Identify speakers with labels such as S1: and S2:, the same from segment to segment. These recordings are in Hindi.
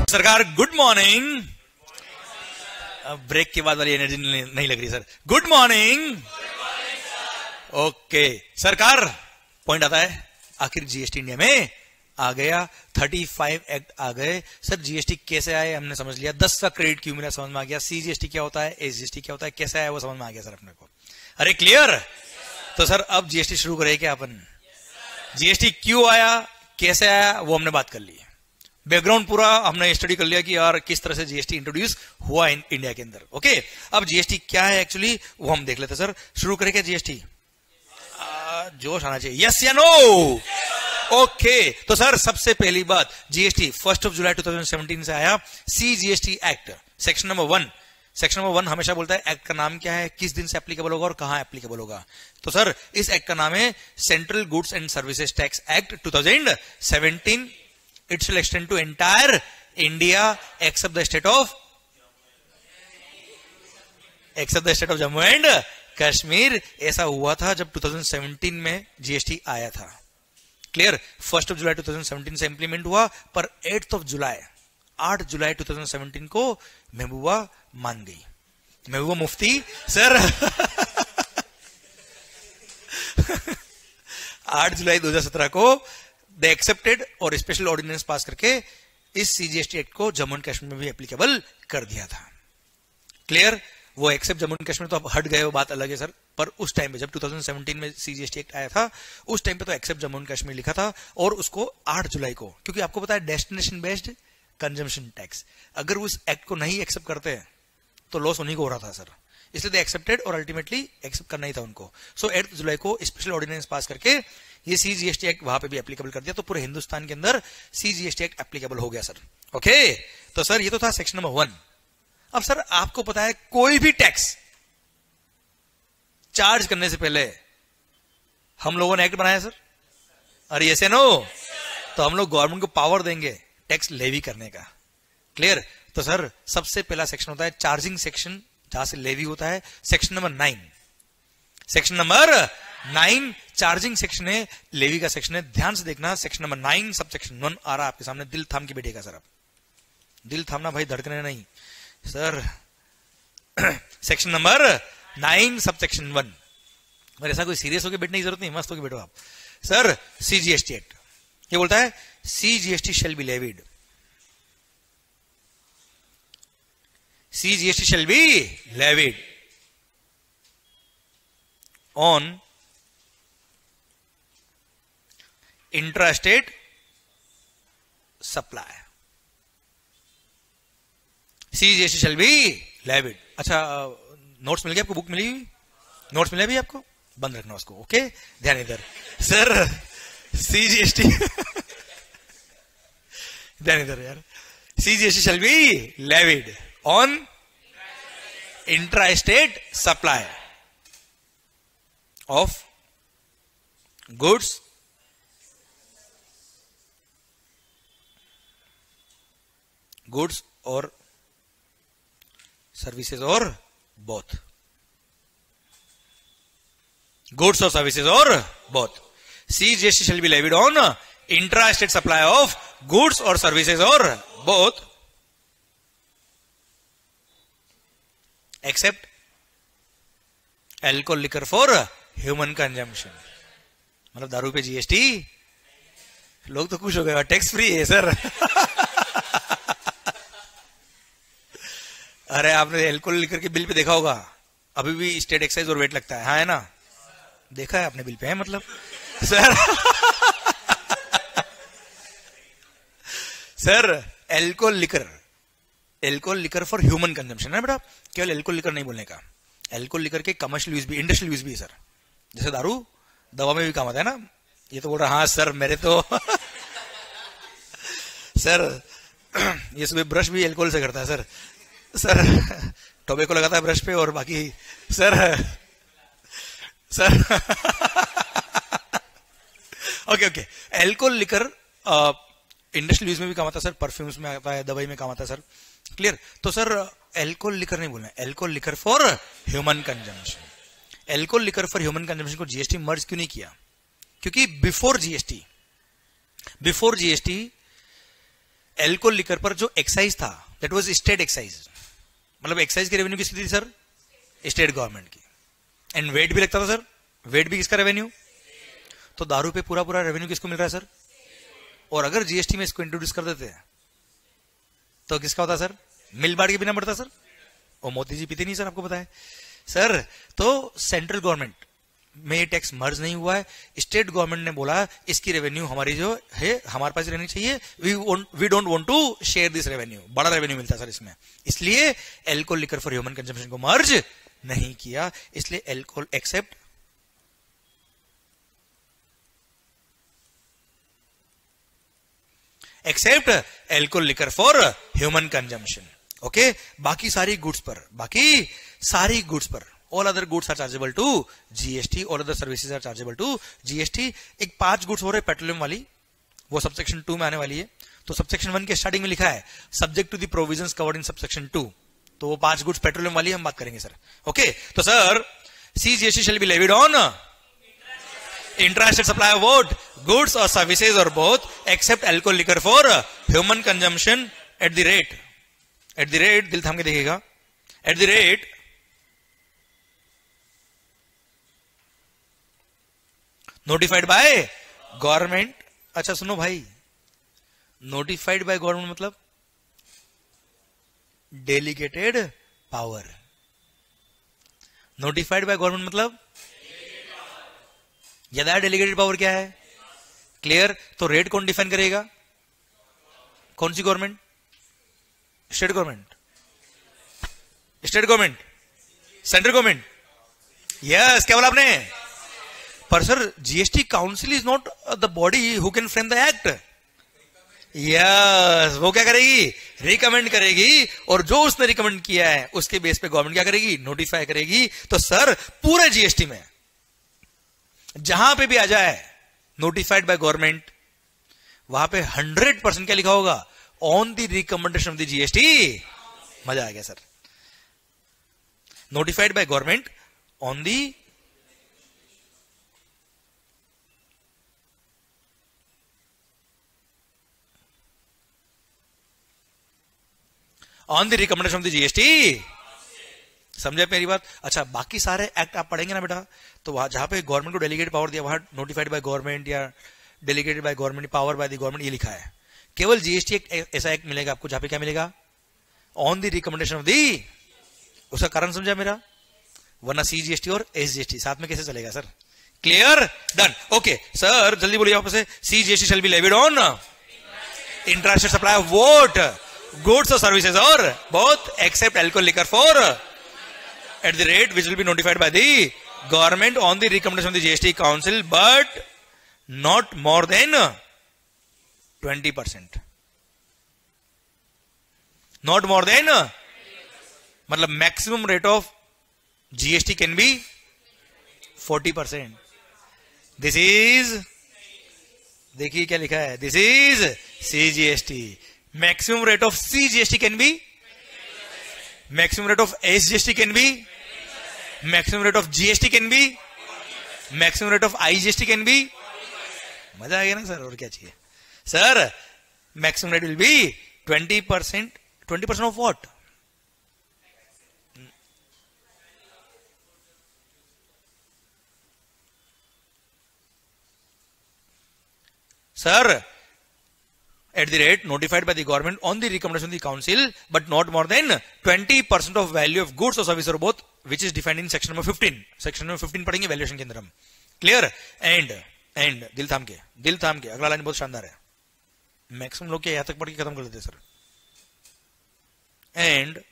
S1: सरकार गुड मॉर्निंग। ब्रेक के बाद वाली एनर्जी नहीं लग रही सर। Good morning. ओके सरकार, पॉइंट आता है आखिर जीएसटी इंडिया में आ गया, 35 एक्ट आ गए। सर जीएसटी कैसे आए हमने समझ लिया, 10 का क्रेडिट क्यों मिला समझ में आ गया, सीजीएसटी क्या होता है, एसजीएसटी क्या होता है, कैसे आया वो समझ में आ गया सर अपने को। अरे क्लियर। तो सर अब जीएसटी शुरू करें क्या अपन। जीएसटी क्यों आया कैसे आया वो हमने बात कर ली, बैकग्राउंड पूरा हमने स्टडी कर लिया कि यार किस तरह से जीएसटी इंट्रोड्यूस हुआ इंडिया के अंदर। ओके अब जीएसटी क्या है एक्चुअली वो हम देख लेते सर। शुरू करें क्या जीएसटी, जोश आना चाहिए, यस या नो। ओके तो सर सबसे पहली बात, जीएसटी 1 जुलाई 2017 से आया। CGST act section number 1, section number 1 हमेशा बोलता है एक्ट का नाम क्या है, किस दिन से एप्लीकेबल होगा और कहां एप्लीकेबल होगा। तो सर इस एक्ट का नाम है central goods and services tax act 2017। It shall extend to entire India except the state of Jammu and Kashmir. ऐसा हुआ था जब 2017 में जीएसटी आया था। क्लियर। 1 जुलाई 2017 से इंप्लीमेंट हुआ, पर 8 जुलाई 2017 को महबूबा मान गई, महबूबा मुफ्ती सर 8 जुलाई 2017 को दे एक्सेप्टेड और स्पेशल ऑर्डिनेंस पास करके इस सीजीएसटी एक्ट को जम्मू एंड कश्मीर में भी एप्लीकेबल कर दिया था। क्लियर। वो एक्सेप्ट जम्मू एंड कश्मीर तो अब हट गए, वो बात अलग है सर, पर उस टाइम पे जब 2017 में सीजीएसटी एक्ट आया था उस टाइम पे तो एक्सेप्ट जम्मू एंड कश्मीर लिखा था, और उसको 8 जुलाई को, क्योंकि आपको पता है डेस्टिनेशन बेस्ड कंजम्पशन टैक्स, अगर उस एक्ट को नहीं एक्सेप्ट करते तो लॉस उन्हीं को हो रहा था सर, इसलिए दे एक्सेप्टेड और अल्टीमेटली एक्सेप्ट करना ही था उनको। सो 8 जुलाई को स्पेशल ऑर्डिनेंस पास करके ये सीजीएसटी एक्ट वहां पे भी एप्लीकेबल कर दिया, तो पूरे हिंदुस्तान के अंदर सीजीएसटी एक्ट एप्लीकेबल हो गया सर। ओके तो सर ये तो था सेक्शन नंबर 1। अब सर आपको पता है कोई भी टैक्स चार्ज करने से पहले हम लोगों ने एक्ट बनाया सर, अरे ऐसे नो, तो हम लोग गवर्नमेंट को पावर देंगे टैक्स लेवी करने का। क्लियर। तो सर सबसे पहला सेक्शन होता है चार्जिंग सेक्शन, जहां से लेवी होता है, section number 9। Section number 9 charging section है, लेवी का सेक्शन है। ध्यान से देखना, सेक्शन नंबर 9 सब सेक्शन 1 आ रहा है आपके सामने, दिल थाम के बैठेगा सर। आप दिल थामना भाई, धड़कने नहीं sir. Section number 9 sub section 1। और ऐसा कोई सीरियस होकर बैठने की जरूरत नहीं, मस्त होकर बैठो आप। सर सीजीएसटी एक्ट ये बोलता है CGST shall be levied, CGST shall be levied on intrastate supply. CGST shall be levied. अच्छा नोट्स मिल गए आपको, बुक मिली, नोट्स मिले भी आपको, बंद रखना उसको। ओके ध्यान इधर सर। CGST ध्यान इधर यार। CGST shall be levied on intra-state supply of goods or services or both. Goods or services or both. CGST shall be levied on intra-state supply of goods or services or both, except alcohol liquor for human consumption. मतलब दारू पे जीएसटी, लोग तो खुश हो गए, टैक्स फ्री है सर। अरे आपने अल्कोहल लिकर के बिल पे देखा होगा, अभी भी स्टेट एक्साइज और वेट लगता है, हाँ है ना, देखा है आपने बिल पे, है मतलब sir. Sir alcohol liquor for human consumption है बेटा, केवल अल्कोहल लिकर नहीं बोलने का, अल्कोहल लिकर के कमर्शियल यूज भी, इंडस्ट्रियल यूज भी है सर। जैसे दारू दवा में भी काम आता है ना, ये तो बोल रहा हाँ सर मेरे तो सर ये सुबह ब्रश भी अल्कोहल से करता है सर। सर टोबैको लगाता है ब्रश पे और बाकी sir okay alcohol liquor industrial use में भी काम आता है सर, परफ्यूम्स में आता है, दवाई में काम आता है सर। क्लियर। तो सर अल्कोहल लिकर नहीं बोलना, alcohol liquor for human consumption. Alcohol liquor for human consumption को जीएसटी मर्ज क्यों नहीं किया, क्योंकि बिफोर जीएसटी एल्कोहल लिकर पर जो एक्साइज था दैट वाज स्टेट एक्साइज, मतलब एक्साइज की रेवेन्यू किसकी थी सर? स्टेट गवर्नमेंट की। एंड वेट भी लगता था सर, वेट भी किसका रेवेन्यू? तो दारू पे पूरा पूरा रेवेन्यू किसको मिल रहा है सर? और अगर जीएसटी में इसको इंट्रोड्यूस कर देते हैं तो किसका होता सर? मिल बांट के बिना बढ़ता सर। और मोदी जी पीते नहीं सर, आपको पता है सर। तो सेंट्रल गवर्नमेंट में ये टैक्स मर्ज नहीं हुआ है, स्टेट गवर्नमेंट ने बोला इसकी रेवेन्यू हमारी जो है हमारे पास रहनी चाहिए, we don't want to share this revenue, बड़ा रेवेन्यू मिलता है सर इसमें, इसलिए alcohol liquor for human consumption को मर्ज नहीं किया, इसलिए alcohol except alcohol liquor for human consumption. Okay, बाकी सारी गुड्स पर all other goods are chargeable to GST, all other services are chargeable to GST. एक 5 गुड्स हो रहे पेट्रोलियम वाली, वो सबसेक्शन 2 में आने वाली है। तो सबसेक्शन 1 के स्टार्टिंग में लिखा है subject to the provisions covered in subsection 2, तो वो 5 गुड्स पेट्रोलियम वाली हम बात करेंगे सर। ओके, तो sir CGST shall be levied on intra-state supply of what? Goods और सर्विसेज और both except alcohol liquor for human consumption at the rate, दिल थाम के देखिएगा, at the rate notified by government. अच्छा सुनो भाई, नोटिफाइड बाय गवर्नमेंट मतलब delegated power, notified by government मतलब ज्यादा डेलीगेटेड पावर क्या है? क्लियर? तो रेट कौन डिफाइन करेगा? कौन सी government? State government, central government. Yes, क्या बोला आपने? पर sir GST council is not the body who can frame the act. Yes, वो क्या करेगी? रिकमेंड करेगी, और जो उसने रिकमेंड किया है उसके बेस पे गवर्नमेंट क्या करेगी? नोटिफाई करेगी। तो सर पूरे जीएसटी में जहां पे भी आ जाए नोटिफाइड बाय गवर्नमेंट, वहां पे 100% क्या लिखा होगा? On the recommendation of the GST. मजा आ गया sir. Notified by government on the recommendation of the GST. समझे मेरी बात? अच्छा, बाकी सारे एक्ट आप पढ़ेंगे ना बेटा, तो वहां जहां पे गवर्नमेंट को डेलीगेट पावर दिया, वहां नोटिफाइड बाय गवर्नमेंट या delegated by government, power bye the government, ये लिखा है। केवल जीएसटी एक ऐसा एक्ट मिलेगा आपको जहां पे क्या मिलेगा? On the recommendation of the. उसका कारण समझा मेरा? वरना सीजीएसटी और एसजीएसटी साथ में कैसे चलेगा sir? Clear? Done. Okay sir, जल्दी बोलिए वापस से। CGST shall be levied on intra-state supply of what? Goods और सर्विसेज और both except alcohol liquor for at the rate which will be notified by the government on the recommendation of the GST council, but not more than 20%. Not more than, मतलब maximum rate of GST can be 40%. This is, देखिए क्या लिखा है, this is CGST. Maximum rate of CGST can be, maximum rate of SGST can be, maximum rate of GST can be, maximum rate of IGST can be. मजा आ गया ना सर? और क्या चाहिए sir? maximum rate will be 20%. 20% of what? Sir, at the rate notified by the government on the recommendation of the council, but not more than 20% of value of goods or service or both, which is defined in section number 15. section number 15 पढ़ेंगे वैल्यूएशन के अंदर हम। क्लियर? एंड दिल थाम के अगला लाइन बहुत शानदार है। मैक्सिमम लोग क्या यहां तक पढ़ के खत्म कर देते sir. And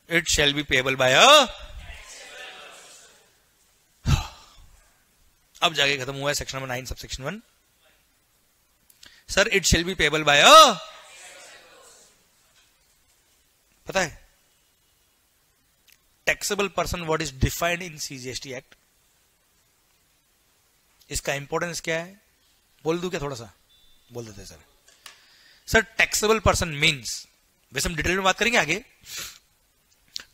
S1: it shall be payable by a, अब जाके खत्म हुआ है section number 9 subsection 1। Sir it shall be payable by uh, पता है taxable person what is defined in CGST act? इसका इंपॉर्टेंस क्या है? बोल दूं क्या? थोड़ा सा बोल देते sir. Sir taxable person means, वैसे हम डिटेल में बात करेंगे आगे।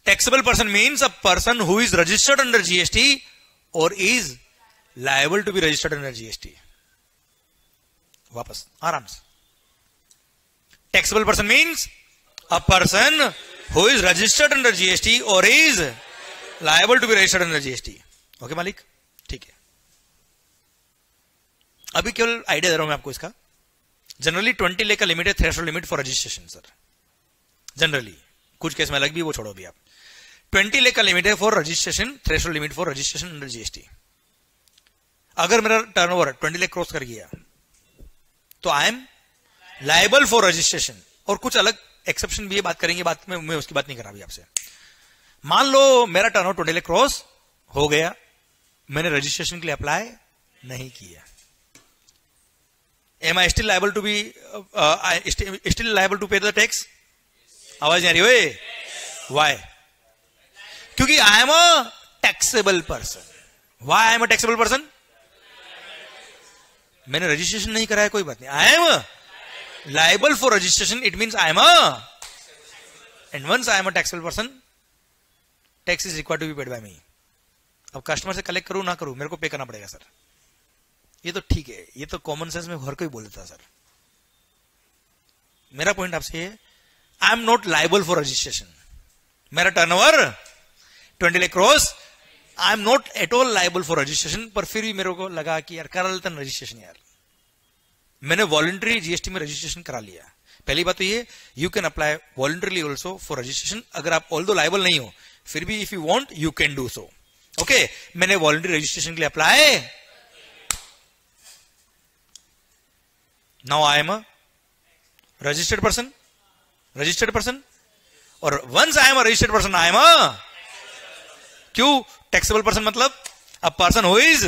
S1: Taxable person means a person who is registered under GST और is liable to be registered under GST. वापस आराम से, taxable person means a person who is registered under GST और is liable to be registered under GST. Okay मालिक, ठीक है। अभी केवल आइडिया दे रहा हूं मैं आपको इसका। जनरली 20 लाख का लिमिट है threshold limit for registration sir. Generally कुछ केस में अलग भी, वो छोड़ो अभी आप। 20 लाख का लिमिट है for registration, threshold limit for registration under GST. अगर मेरा टर्नओवर 20 लाख क्रॉस कर गया तो आई एम लायबल फॉर रजिस्ट्रेशन। और कुछ अलग एक्सेप्शन भी है, बात करेंगे बात में, मैं उसकी बात नहीं कर रहा अभी आपसे। मान लो मेरा टर्नओवर 20 लाख क्रॉस हो गया, मैंने रजिस्ट्रेशन के लिए अप्लाई नहीं किया। Am I still liable to be still liable to pay the tax? आवाज नहीं आ रही है? वाई? क्योंकि I am a taxable person. Why I am a taxable person? मैंने रजिस्ट्रेशन नहीं कराया, कोई बात नहीं, I am liable for registration, it means I am and once I am a taxable person, tax is required to be paid by me. अब कस्टमर से कलेक्ट करूं ना करूं, मेरे को पे करना पड़ेगा सर। ये तो ठीक है, ये तो कॉमन सेंस में हर कोई बोल देता सर। मेरा पॉइंट आपसे है, I am not liable for registration. मेरा turnover 20 lakh cross, I am not at all liable for registration. पर फिर भी मेरे को लगा कि यार करा लेता रजिस्ट्रेशन यार। मैंने वॉलंटरी जीएसटी में रजिस्ट्रेशन करा लिया। पहली बात तो ये, you can apply voluntarily also for registration. अगर आप ऑल्दो लायबल नहीं हो, फिर भी if you want you can do so. Okay, मैंने वॉलंटरी रजिस्ट्रेशन के लिए apply, now I am a registered person. और once I am a registered person, I am a, क्यों टैक्सेबल पर्सन? मतलब a person who is,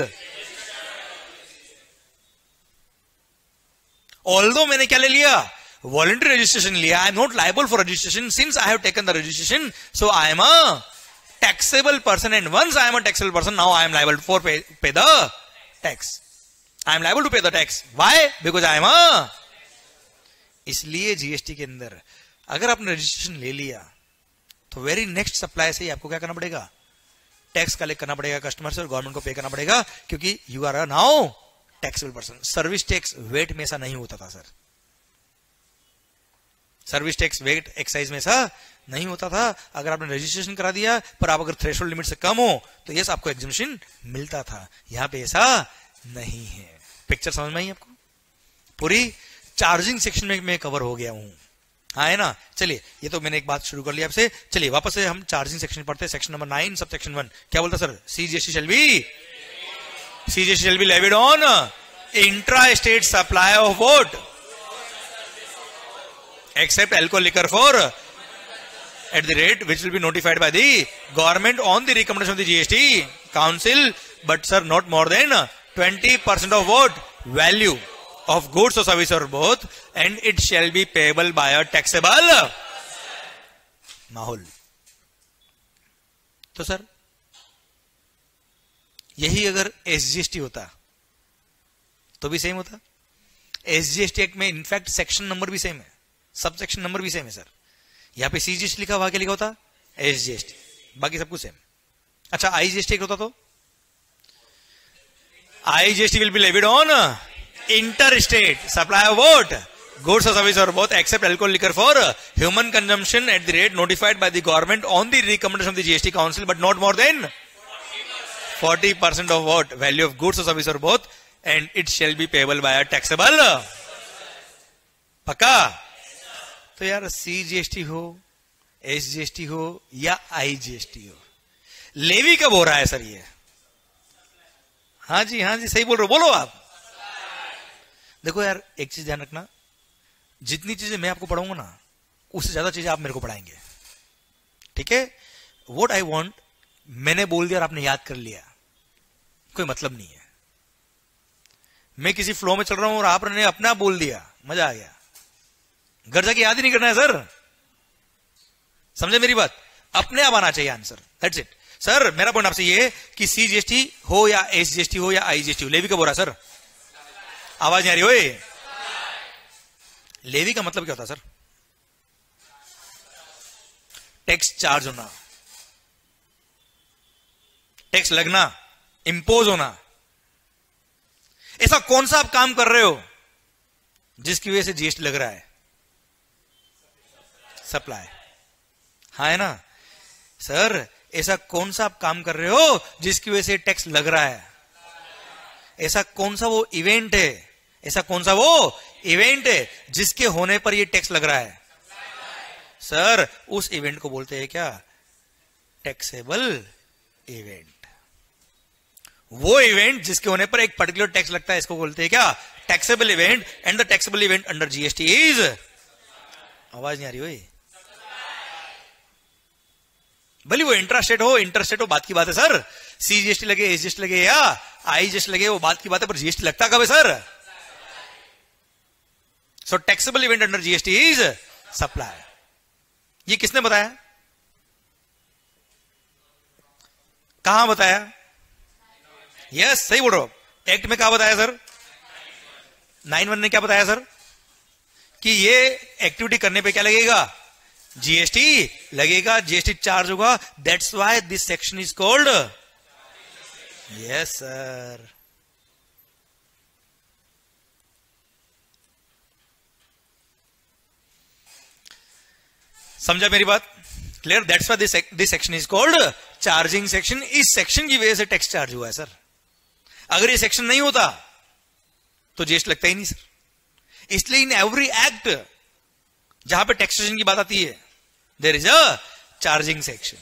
S1: although मैंने क्या ले लिया? वॉलंटरी रजिस्ट्रेशन लिया। I am not liable for registration since I have taken the registration, so I am a taxable person and once I am a taxable person, now I am liable for pay the tax. I am liable to pay the tax. Why? Because I am a. इसलिए जीएसटी के अंदर अगर आपने रजिस्ट्रेशन ले लिया तो वेरी नेक्स्ट सप्लाई से ही आपको क्या करना पड़ेगा? टैक्स कलेक्ट करना पड़ेगा कस्टमर से और गवर्नमेंट को पे करना पड़ेगा, क्योंकि you are now taxable person. Service tax VAT में ऐसा नहीं होता था sir. Service tax VAT excise में ऐसा नहीं होता था। अगर आपने रजिस्ट्रेशन करा दिया पर आप अगर थ्रेशोल्ड लिमिट से कम हो तो यस आपको एग्जम्पशन मिलता था। यहां पे ऐसा नहीं है। पिक्चर समझ में आई आपको? पूरी चार्जिंग सेक्शन में मैं कवर हो गया हूं, हाँ है ना। चलिए, ये तो मैंने एक बात शुरू कर लिया आपसे। चलिए वापस से हम चार्जिंग सेक्शन पढ़ते हैं। सेक्शन नंबर 9 सब सेक्शन 1 क्या बोलता sir? CGST shall be levied on intra-state supply of what? Except alcohol liquor for at the rate which will be notified by the government on the recommendation of the GST Council, but sir not more than 20% of what? Value of goods or service or both, and it shall be payable by a taxable माहौल। तो सर यही अगर एसजीएसटी होता तो भी सेम होता। एसजीएसटी एक्ट में इनफैक्ट सेक्शन नंबर भी सेम है, सब सेक्शन नंबर भी सेम है सर। यहां पे सीजीएसटी लिखा, वहां क्या लिखा होता? एसजीएसटी, बाकी सब कुछ सेम। अच्छा आईजीएसटी एक्ट होता तो IGST will be levied on inter state supply of what? goods or service or both except alcohol liquor for human consumption at the rate notified by the government on the recommendation of the GST Council, but not more than 40% of what? Value of goods or service or both, and it shall be payable by a taxable। पक्का? तो यार सीजीएसटी हो, एसजीएसटी हो या आईजीएसटी हो, लेवी कब हो रहा है सर ये? हाँ जी सही बोल रहे हो, बोलो आप। देखो यार एक चीज ध्यान रखना, जितनी चीजें मैं आपको पढ़ाऊंगा ना उससे ज्यादा चीजें आप मेरे को पढ़ाएंगे, ठीक है? व्हाट आई वांट मैंने बोल दिया और आपने याद कर लिया, कोई मतलब नहीं है। मैं किसी फ्लो में चल रहा हूं और आपने अपना बोल दिया, मजा आ गया, घर जाके याद ही नहीं करना है सर। समझे मेरी बात? अपने आप आना चाहिए आंसर, दैट्स इट। सर मेरा पॉइंट आपसे ये है कि सीजीएसटी हो या एसजीएसटी हो या आईजीएसटी हो, लेवी कब हो रहा है सर? आवाज नहीं आ रही हो? लेवी का मतलब क्या होता है सर? टैक्स चार्ज होना, टैक्स लगना, इंपोज होना। ऐसा कौन सा आप काम कर रहे हो जिसकी वजह से जीएसटी लग रहा है? सप्लाई। हाँ है ना सर? ऐसा कौन सा आप काम कर रहे हो जिसकी वजह से टैक्स लग रहा है? ऐसा कौन सा वो इवेंट है, ऐसा कौन सा वो इवेंट है जिसके होने पर ये टैक्स लग रहा है? सर उस इवेंट को बोलते हैं क्या? Taxable event. वो इवेंट जिसके होने पर एक पर्टिकुलर टैक्स लगता है, इसको बोलते हैं क्या? Taxable event. And the taxable event under GST is, आवाज नहीं आ रही हुई, भले वो इंट्रास्टेट हो, इंटरस्टेट हो, बात की बात है सर। सीजीएसटी लगे, एसजीएसटी लगे या आईजीएसटी लगे, वो बात की बात है, पर जीएसटी लगता कब है sir? So taxable event under GST is supply. ये किसने बताया? कहां बताया? यस सही बोल रहे हो। एक्ट में क्या बताया सर? 9(1) ने क्या बताया सर? कि ये एक्टिविटी करने पे क्या लगेगा? जीएसटी लगेगा, जीएसटी चार्ज होगा। That's why this section is called. Yes sir. समझा मेरी बात? Clear? That's why this section is called charging section. इस सेक्शन की वजह से टैक्स चार्ज हुआ है सर। अगर ये सेक्शन नहीं होता तो जीएसटी लगता ही नहीं सर। इसलिए इन एवरी एक्ट जहां पे टैक्सेशन की बात आती है, there is a charging section.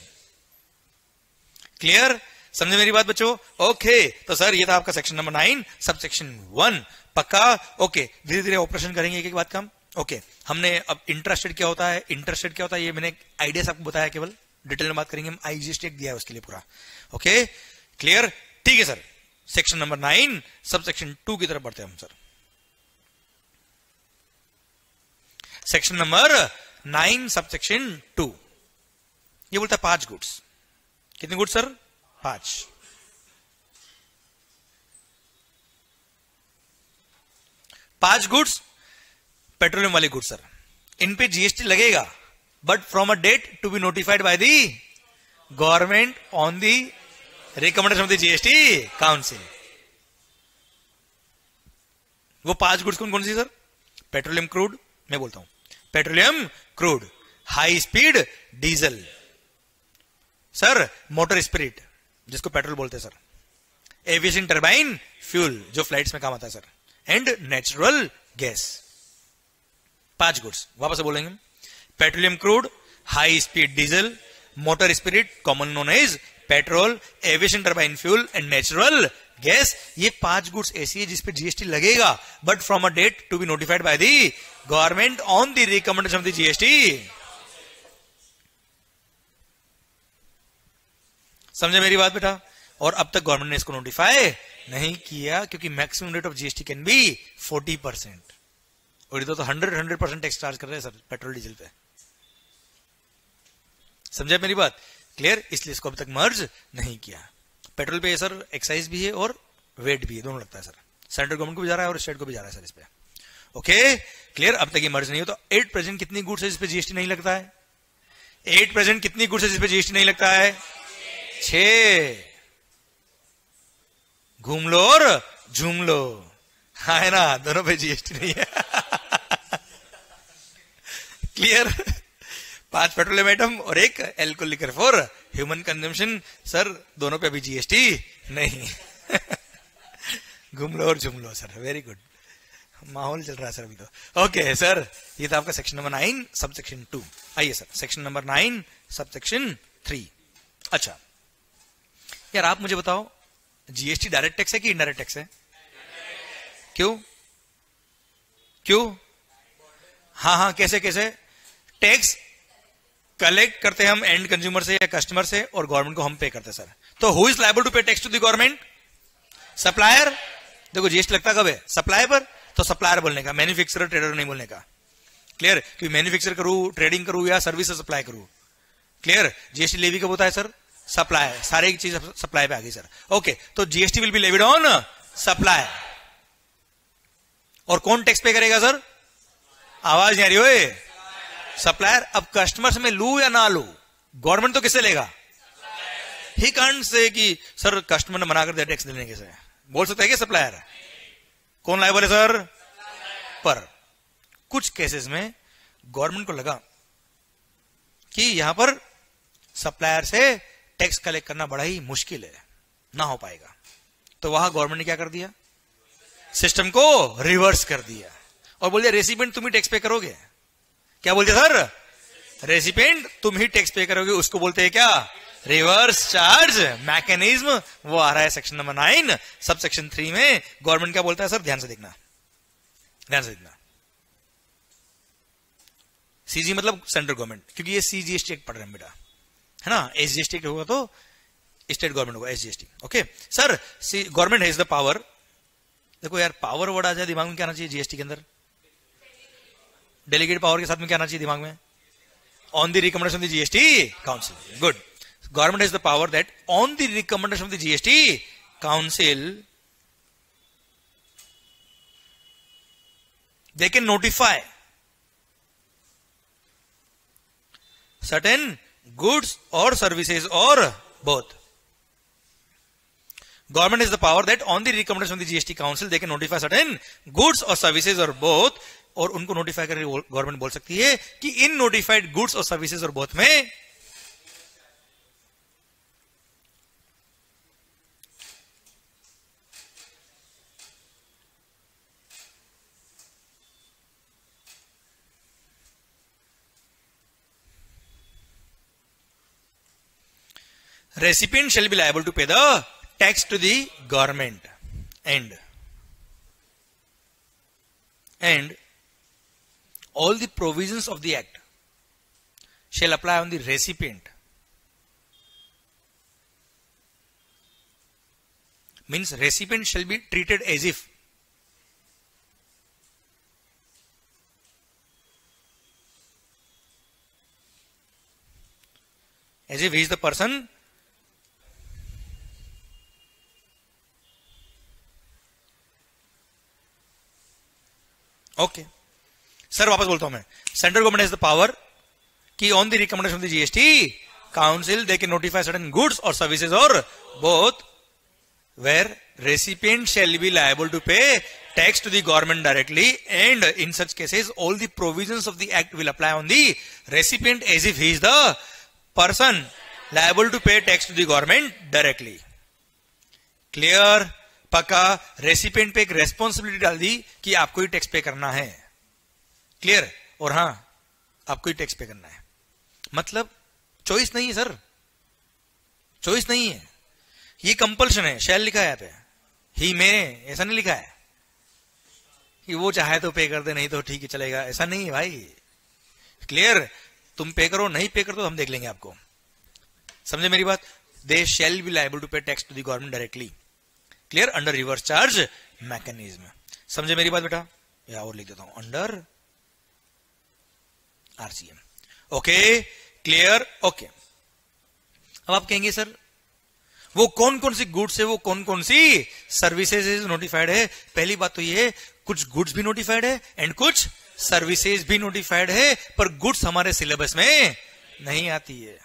S1: Clear? समझे मेरी बात बच्चों? ओके तो सर ये था आपका सेक्शन नंबर 9 सब सेक्शन 1। पक्का? ओके धीरे धीरे ऑपरेशन करेंगे एक एक बात का। ओके हमने अब इंटरेस्टेड क्या होता है, इंटरेस्टेड क्या होता है, ये मैंने आइडिया आपको बताया, केवल डिटेल में बात करेंगे हम। आईजीएसटी दिया है उसके लिए पूरा। Okay clear? ठीक है sir. Section number 9 sub section 2 की तरफ बढ़ते हैं हम sir. Section number 9 sub section 2 ये बोलता है 5 गुड्स। कितने गुड्स सर? 5। गुड्स पेट्रोलियम वाले गुड्स सर। इन पे जीएसटी लगेगा but from a date to be notified by the government on the recommendation of the GST council. वो 5 गुड्स कौन कौन सी सर? पेट्रोलियम क्रूड, मैं बोलता हूं petroleum crude, high speed diesel sir, motor spirit जिसको पेट्रोल बोलते हैं सर, एविएशन टर्बाइन फ्यूल जो फ्लाइट्स में काम आता है sir, and natural gas. 5 goods वापस से बोलेंगे। Petroleum crude, high speed diesel, motor spirit common known as petrol, aviation turbine fuel and natural gas. ये 5 गुड्स ऐसी है जिसपे जीएसटी लगेगा but from a date to be notified by the government on the recommendation of the GST. समझे मेरी बात बेटा? और अब तक गवर्नमेंट ने इसको नोटिफाई नहीं किया क्योंकि maximum rate of GST can be 40%। और इधर तो 100% टैक्स चार्ज कर रहे हैं सर पेट्रोल डीजल पे। समझे मेरी बात? क्लियर? इसलिए इसको अब तक मर्ज नहीं किया। पेट्रोल पे सर एक्साइज भी है और वेट भी है, दोनों लगता है सर। सेंट्रल गवर्नमेंट को भी जा रहा है और स्टेट को भी जा रहा है सर इस पे। Okay clear? अब तक ये मर्ज नहीं हो तो 8% कितनी गुड्स है जिसपे जीएसटी नहीं लगता है? 8% कितनी गुड्स है जिसपे जीएसटी नहीं लगता है? 6। घूम लो और झूम लो, हाँ है ना, दोनों पे जीएसटी नहीं है। क्लियर? 5 पेट्रोलियम आइटम और 1 alcohol liquor for human consumption sir, दोनों पे अभी जीएसटी नहीं। घूम लो और झूम लो सर, वेरी गुड, माहौल चल रहा है सर अभी तो। ओके सर ये था आपका सेक्शन नंबर 9 सब सेक्शन 2। आइए sir section number 9 sub section 3। अच्छा यार आप मुझे बताओ जीएसटी डायरेक्ट टैक्स है कि इनडायरेक्ट टैक्स है? क्यों? हाँ हाँ कैसे कैसे? टैक्स कलेक्ट करते हैं हम एंड कंज्यूमर से या कस्टमर से और गवर्नमेंट को हम पे करते हैं सर। तो who is liable to pay tax to the government? Supplier. देखो जीएसटी लगता कब है? सप्लाई पर। तो सप्लायर बोलने का, मैन्युफैक्चरर ट्रेडर नहीं बोलने का। क्लियर? क्योंकि मैन्युफैक्चर करूं, ट्रेडिंग करूं या सर्विस सप्लाई करूं। क्लियर? जीएसटी लेवी कब होता है सर? सप्लाई। सारे चीज सप्लाई पे आ गई सर। ओके तो GST will be levied on supply. और कौन टैक्स पे करेगा सर? आवाज नहीं आ रही हो? सप्लायर। अब कस्टमर से मैं लू या ना लू, गवर्नमेंट तो किससे लेगा? ही कांट से कि सर कस्टमर ने मना कर दिया टैक्स देने के से, बोल सकता है क्या सप्लायर? कौन लायबल है सर? पर कुछ केसेस में गवर्नमेंट को लगा कि यहां पर सप्लायर से टैक्स कलेक्ट करना बड़ा ही मुश्किल है, ना हो पाएगा, तो वहां गवर्नमेंट ने क्या कर दिया? सिस्टम को रिवर्स कर दिया और बोल दिया रेसिपिएंट तुम ही टैक्स पे करोगे। क्या बोल दिया सर? रेसिपिएंट तुम ही टैक्स पे करोगे। उसको बोलते हैं क्या? Reverse charge mechanism. वो आ रहा है सेक्शन नंबर 9 सब सेक्शन 3 में। गवर्नमेंट क्या बोलता है सर? ध्यान से देखना, ध्यान से देखना। सीजी मतलब सेंट्रल गवर्नमेंट, क्योंकि ये सीजीएसटी एक्ट पढ़ रहे हैं बेटा, है ना? एसजीएसटी एक्ट होगा तो स्टेट गवर्नमेंट होगा, SGST. Okay sir, government has the power. देखो यार, पावर वर्ड आ जाए दिमाग में क्या आना चाहिए? जीएसटी के अंदर डेलीगेट पावर के साथ में क्या आना चाहिए दिमाग में? On the recommendation of the GST council. Good. Government has the power that on the recommendation of the GST Council they can notify certain goods or services or both. Government has the power that on the recommendation of the GST Council they can notify certain goods or services or both. और उनको नोटिफाई करके गवर्नमेंट बोल सकती है कि इन नोटिफाइड गुड्स और सर्विसेज और बोथ में recipient shall be liable to pay the tax to the government and all the provisions of the act shall apply on the recipient. Means recipient shall be treated as if he is the person okay sir, वापस बोलता हूं मैं। Central government has the power कि on the recommendation of the GST council they can notify certain goods और सर्विसेज और both where recipient shall be liable to pay tax to the government directly and in such cases all the provisions of the act will apply on the recipient as if he is the person liable to pay tax to the government directly. Clear? पक्का? रेसिपिएंट पे एक रेस्पॉन्सिबिलिटी डाल दी कि आपको ही टैक्स पे करना है। क्लियर? और हां, आपको ही टैक्स पे करना है, मतलब चॉइस नहीं है सर, चॉइस नहीं है, ये कंपल्शन है। शैल लिखा है यहाँ पे, ही में ऐसा नहीं लिखा है कि वो चाहे तो पे कर दे, नहीं तो ठीक है चलेगा, ऐसा नहीं है भाई। क्लियर? तुम पे करो, नहीं पे करो तो हम देख लेंगे आपको। समझे मेरी बात? They shall be liable to pay tax to the government directly. Clear? Under reverse charge mechanism. समझे मेरी बात बेटा? या और लिख देता हूं, under RCM. Okay clear? Okay. अब आप कहेंगे सर वो कौन कौन सी गुड्स है, वो कौन कौन सी सर्विसेज नोटिफाइड है? पहली बात तो ये, कुछ गुड्स भी नोटिफाइड है एंड कुछ सर्विसेज भी नोटिफाइड है, पर गुड्स हमारे सिलेबस में नहीं आती है,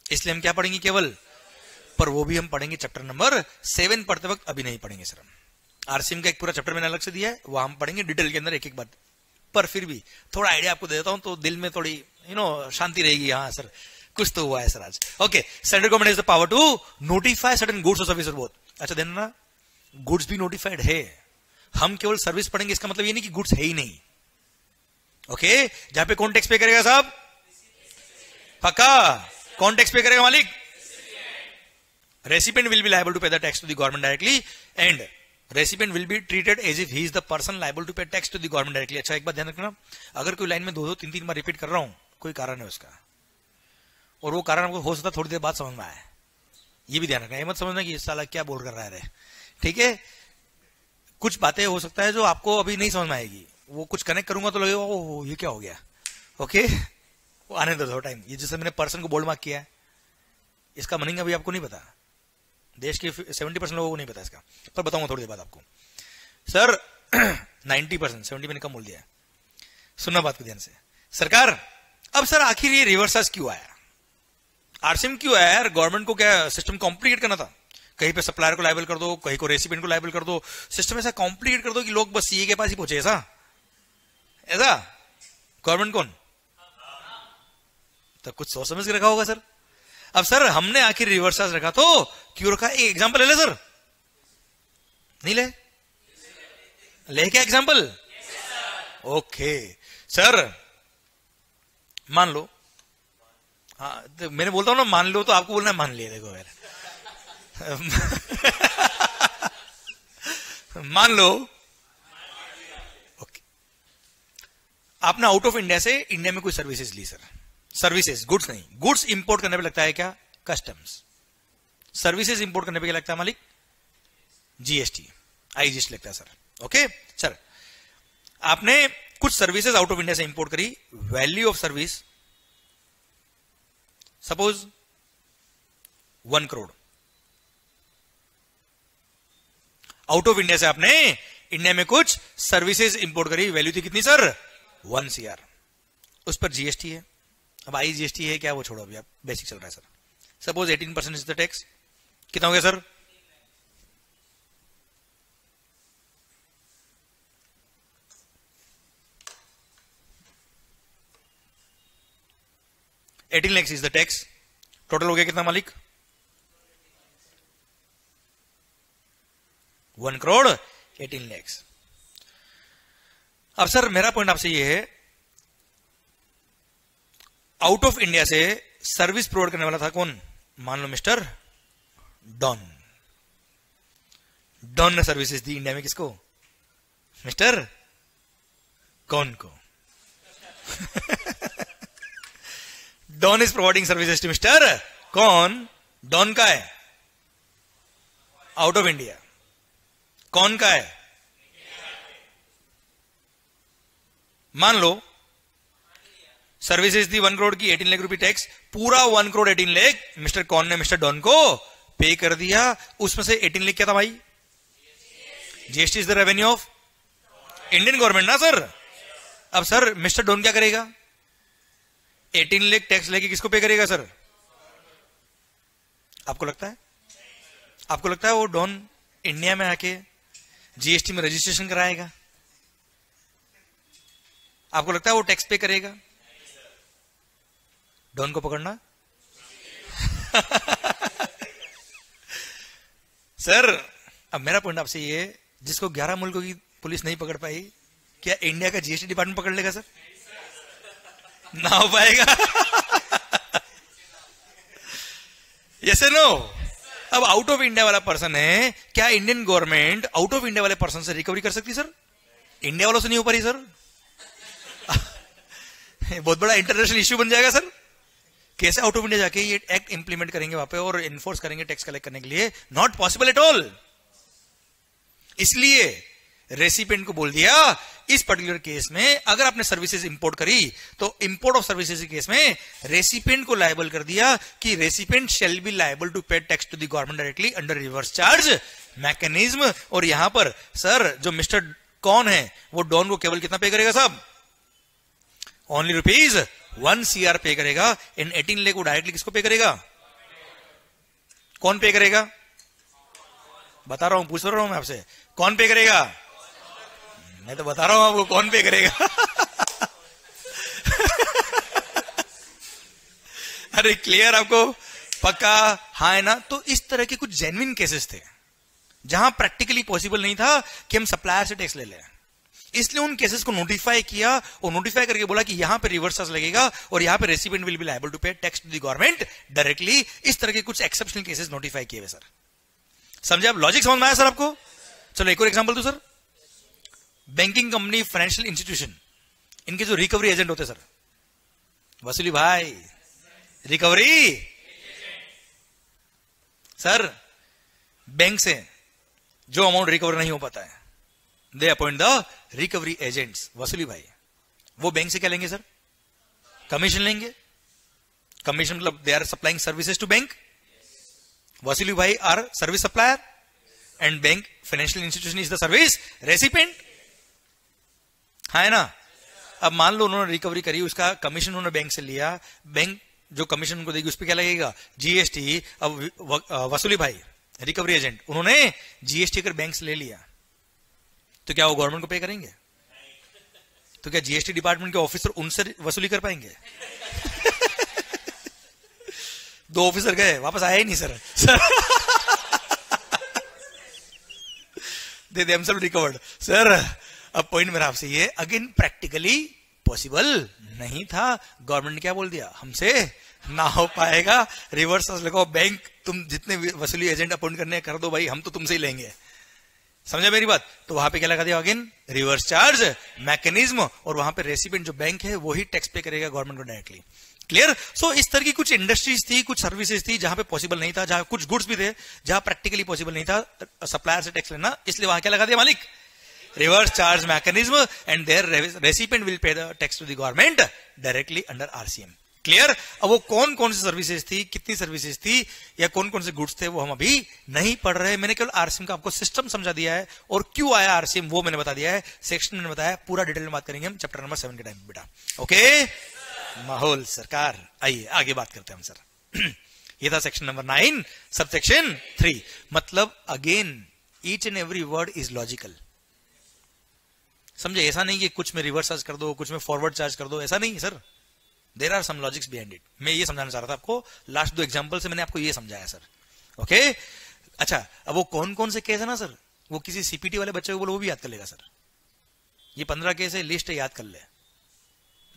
S1: इसलिए हम क्या पढ़ेंगे केवल, पर वो भी हम पढ़ेंगे चैप्टर नंबर 7 पढ़ते वक्त, अभी नहीं पढ़ेंगे सर। हम आरसीएम का एक पूरा चैप्टर मैंने अलग से दिया है, वो हम पढ़ेंगे डिटेल के अंदर एक एक बात, पर फिर भी थोड़ा आइडिया आपको दे देता हूं तो दिल में थोड़ी शांति रहेगी। हाँ सर, कुछ तो हुआ है सर आज। Okay, central government has the power to notify certain goods और सर्विसेज बोथ। अच्छा ध्यान ना, गुड्स भी नोटिफाइड है, हम केवल सर्विस पढ़ेंगे, इसका मतलब ये नहीं कि गुड्स है ही नहीं। ओके, जहां पे कौन टैक्स पे करेगा साहब? पक्का? कौन टैक्स पे करेगा मालिक? Recipient will be liable to pay the tax to the government directly and recipient will be treated as if he is the person liable to pay tax to the government directly. अच्छा एक बात ध्यान रखना, अगर कोई लाइन में 2-2, 3-3 बार रिपीट कर रहा हूं, कोई कारण है उसका, और वो कारण आपको हो सकता है थोड़ी देर बाद समझ में आए, ये भी ध्यान रखना। ये मत समझना कि साला क्या बोल कर रहा है, ठीक है? कुछ बातें हो सकता है जो आपको अभी नहीं समझ में आएगी, वो कुछ कनेक्ट करूंगा तो लगेगा ओह ये क्या हो गया। ओके, वो आने दो थोड़ा टाइम। ये जैसे मैंने पर्सन को बोल्ड मार्क किया है, इसका मीनिंग अभी आपको नहीं पता, देश के 70% लोगों को नहीं पता इसका, पर बताऊंगा थोड़ी देर बाद आपको। सर 90%, 70 मैंने कम बोल दिया है। सुनना बात को ध्यान से सरकार। अब सर आखिर ये रिवर्स चार्ज क्यों आया, आरसीएम क्यों आया यार? गवर्नमेंट को क्या सिस्टम कॉम्प्लिकेट करना था? कहीं पे सप्लायर को लायबल कर दो, कहीं को रेसिपिएंट को लायबल कर दो, सिस्टम ऐसा कॉम्प्लिकेट कर दो कि लोग बस सीए के पास ही पहुंचे। ऐसा ऐसा गवर्नमेंट कौन? तो कुछ सोच समझ के रखा होगा सर। अब सर हमने आखिर रिवर्स चार्ज रखा तो क्यों रखा? एक एग्जांपल ले ले सर। नहीं ले क्या एग्जांपल? ओके सर मान लो, हाँ तो मैंने बोलता हूं ना मान लो, तो आपको बोलना है मान लिया। देखो यार मान लो ओके, आपने आउट ऑफ इंडिया से इंडिया में कोई सर्विसेज ली सर, सर्विसेज गुड्स नहीं, गुड्स इंपोर्ट करने पे लगता है क्या? कस्टम्स। सर्विसेज इंपोर्ट करने पे क्या लगता है मालिक? जीएसटी, आईजीएसटी लगता है सर। ओके सर, आपने कुछ सर्विसेज आउट ऑफ इंडिया से इंपोर्ट करी, value of service suppose 1 crore. Out of India से आपने इंडिया में कुछ सर्विसेज इंपोर्ट करी, वैल्यू थी कितनी सर? 1 CR। उस पर जीएसटी है। अब आईजीएसटी है क्या वो छोड़ो, अभी आप बेसिक चल रहा है sir. Suppose 18% is the tax. कितना हो गया sir? $18 lakhs is the tax. Total हो गया कितना मालिक? 1 करोड़ 18 lakhs। अब सर मेरा पॉइंट आपसे ये है, आउट ऑफ इंडिया से सर्विस प्रोवाइड करने वाला था कौन? मान लो मिस्टर डॉन। डॉन ने सर्विसेज दी इंडिया में किसको? मिस्टर कौन को? Don is providing services to mister कौन। डॉन का है आउट ऑफ इंडिया, कौन का है? मान लो सर्विसेज दी 1 करोड़ की, 18 लाख रुपए टैक्स, पूरा 1 करोड़ 18 लाख मिस्टर कौन ने मिस्टर डॉन को पे कर दिया। उसमें से 18 लाख क्या था भाई? GST is the revenue of Indian government ना सर। अब सर मिस्टर डॉन क्या करेगा? 18 लाख टैक्स लेके किसको पे करेगा सर? आपको लगता है? आपको लगता है वो डॉन इंडिया में आके जीएसटी में रजिस्ट्रेशन कराएगा? आपको लगता है वो टैक्स पे करेगा? डॉन को पकड़ना सर अब मेरा पॉइंट आपसे ये है, जिसको 11 मुल्कों की पुलिस नहीं पकड़ पाई, क्या इंडिया का जीएसटी डिपार्टमेंट पकड़ लेगा सर? ना हो पाएगा। Yes no? अब आउट ऑफ इंडिया वाला पर्सन है, क्या Indian government out of India वाले पर्सन से रिकवरी कर सकती सर? इंडिया वालों से नहीं हो पा रही सर। बहुत बड़ा इंटरनेशनल इश्यू बन जाएगा सर। कैसे आउट ऑफ इंडिया जाके ये एक्ट इंप्लीमेंट करेंगे वहां पे और इन्फोर्स करेंगे टैक्स कलेक्ट करने के लिए? Not possible at all. इसलिए रेसिपिएंट को बोल दिया इस पर्टिकुलर केस में अगर आपने सर्विसेज इंपोर्ट करी तो इंपोर्ट ऑफ सर्विसेज के केस में रेसिपिएंट को लायबल कर दिया कि recipient shall be liable to pay tax to the government directly under reverse charge mechanism. और यहां पर सर जो मिस्टर कौन है वो डॉन को केवल कितना पे करेगा साहब? ओनली ₹1 CR पे करेगा। इन 18 लाख को डायरेक्टली किसको पे करेगा? कौन पे करेगा? बता रहा हूं, पूछ रहा हूं मैं आपसे, कौन पे करेगा? मैं तो बता रहा हूं आपको कौन पे करेगा। अरे क्लियर आपको? पक्का? हाँ है ना? तो इस तरह के कुछ जेन्युइन केसेस थे जहां प्रैक्टिकली पॉसिबल नहीं था कि हम सप्लायर से टैक्स ले लें, इसलिए उन केसेस को नोटिफाई किया और नोटिफाई करके बोला कि यहां पे रिवर्स चार्ज लगेगा और यहां पे recipient will be liable to pay tax to the government directly. इस तरह के कुछ एक्सेप्शनल केसेस नोटिफाई किए हुए सर। समझे आप? लॉजिक समझ में आया सर आपको? चलो एक और एग्जांपल दो sir. Banking company, financial institution, इनके जो रिकवरी एजेंट होते सर, वसूली भाई रिकवरी सर, बैंक से जो अमाउंट रिकवर नहीं हो पाता है दे अपॉइंट द रिकवरी एजेंट्स। वसूली भाई वो बैंक से क्या लेंगे सर? कमीशन लेंगे। कमीशन मतलब they are supplying services to bank. वसूली भाई are service supplier and bank financial institution is the service recipient. है ना? अब मान लो उन्होंने रिकवरी करी, उसका कमीशन उन्होंने बैंक से लिया, बैंक जो कमीशन उनको देगी उस पर क्या लगेगा? जीएसटी। अब वसूली भाई रिकवरी एजेंट, उन्होंने जीएसटी अगर बैंक से ले लिया तो क्या वो गवर्नमेंट को पे करेंगे? तो क्या जीएसटी डिपार्टमेंट के ऑफिसर उनसे वसूली कर पाएंगे? दो ऑफिसर गए, वापस आया ही नहीं sir. They themselves recovered sir. अब पॉइंट मेरा आपसे ये, अगेन प्रैक्टिकली पॉसिबल नहीं था। गवर्नमेंट ने क्या बोल दिया? हमसे ना हो पाएगा, रिवर्स लगाओ, बैंक तुम जितने वसूली एजेंट अपॉइंट करने कर दो भाई, हम तो तुमसे ही लेंगे। समझा मेरी बात? तो वहां पे क्या लगा दिया? अगेन रिवर्स चार्ज मैकेनिज्म, और वहां पे रेसिपिएंट जो बैंक है वही टैक्स पे करेगा गवर्नमेंट को डायरेक्टली। क्लियर? सो इस तरह की कुछ इंडस्ट्रीज थी, कुछ सर्विसेज थी जहां पे पॉसिबल नहीं था, जहां कुछ गुड्स भी थे जहां प्रैक्टिकली पॉसिबल नहीं था सप्लायर से टैक्स लेना, इसलिए वहां क्या लगा दिया मालिक? Reverse charge mechanism, and their recipient will pay the tax to the government directly under RCM. Clear? अब वो कौन कौन सी सर्विसेज थी, कितनी सर्विसेज थी, या कौन कौन से गुड्स थे, वो हम अभी नहीं पढ़ रहे। मैंने केवल आरसीएम का आपको सिस्टम समझा दिया है, और क्यों आया आरसीएम वो मैंने बता दिया है, सेक्शन में बताया, पूरा डिटेल में बात करेंगे हम चैप्टर नंबर 7 के टाइम बेटा। ओके माहौल सरकार, आइए आगे बात करते हैं हम सर। ये था सेक्शन नंबर 9 सबसेक्शन 3। मतलब again each and every word is logical. समझे? ऐसा नहीं कि कुछ में रिवर्स चार्ज कर दो, कुछ में फॉरवर्ड चार्ज कर दो, ऐसा नहीं sir. There are some logics behind it. मैं ये समझाना चाह रहा था आपको, लास्ट 2 एग्जांपल से मैंने आपको ये समझाया सर। ओके अच्छा, अब वो कौन कौन से केस है ना सर, वो किसी सीपीटी वाले बच्चे को बोलो वो भी याद कर लेगा सर। ये 15 केस है, लिस्ट है, याद कर ले।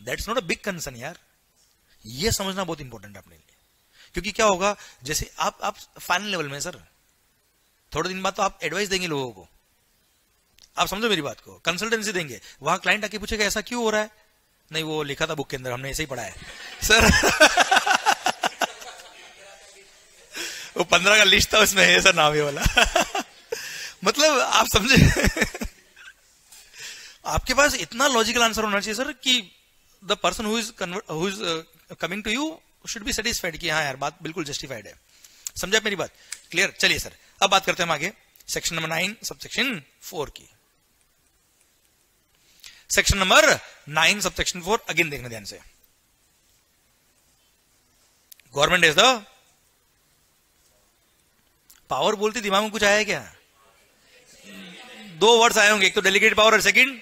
S1: That's not a big concern यार, ये समझना बहुत इंपॉर्टेंट है अपने लिए। क्योंकि क्या होगा, जैसे आप फाइनल लेवल में सर, थोड़े दिन बाद तो आप एडवाइस देंगे लोगों को, आप समझो मेरी बात को, कंसल्टेंसी देंगे, वहां क्लाइंट आके पूछेगा ऐसा क्यों हो रहा है? नहीं वो लिखा था बुक के अंदर, हमने ऐसे ही पढ़ा है सर। वो 15 का लिस्ट था, उसमें है सर नाम ये वाला। मतलब आप समझे, आपके पास इतना लॉजिकल आंसर होना चाहिए सर कि the person who is coming to you should be satisfied कि हाँ यार बात बिल्कुल जस्टिफाइड है। समझा मेरी बात? क्लियर? चलिए सर अब बात करते हैं हम आगे सेक्शन नंबर 9 सबसेक्शन 4 की। सेक्शन नंबर 9 सबसेक्शन 4 अगेन देखना ध्यान से। Government is the power. बोलते दिमाग में कुछ आया है क्या? 2 वर्ड्स आए होंगे, एक तो डेलीगेट पावर और सेकंड,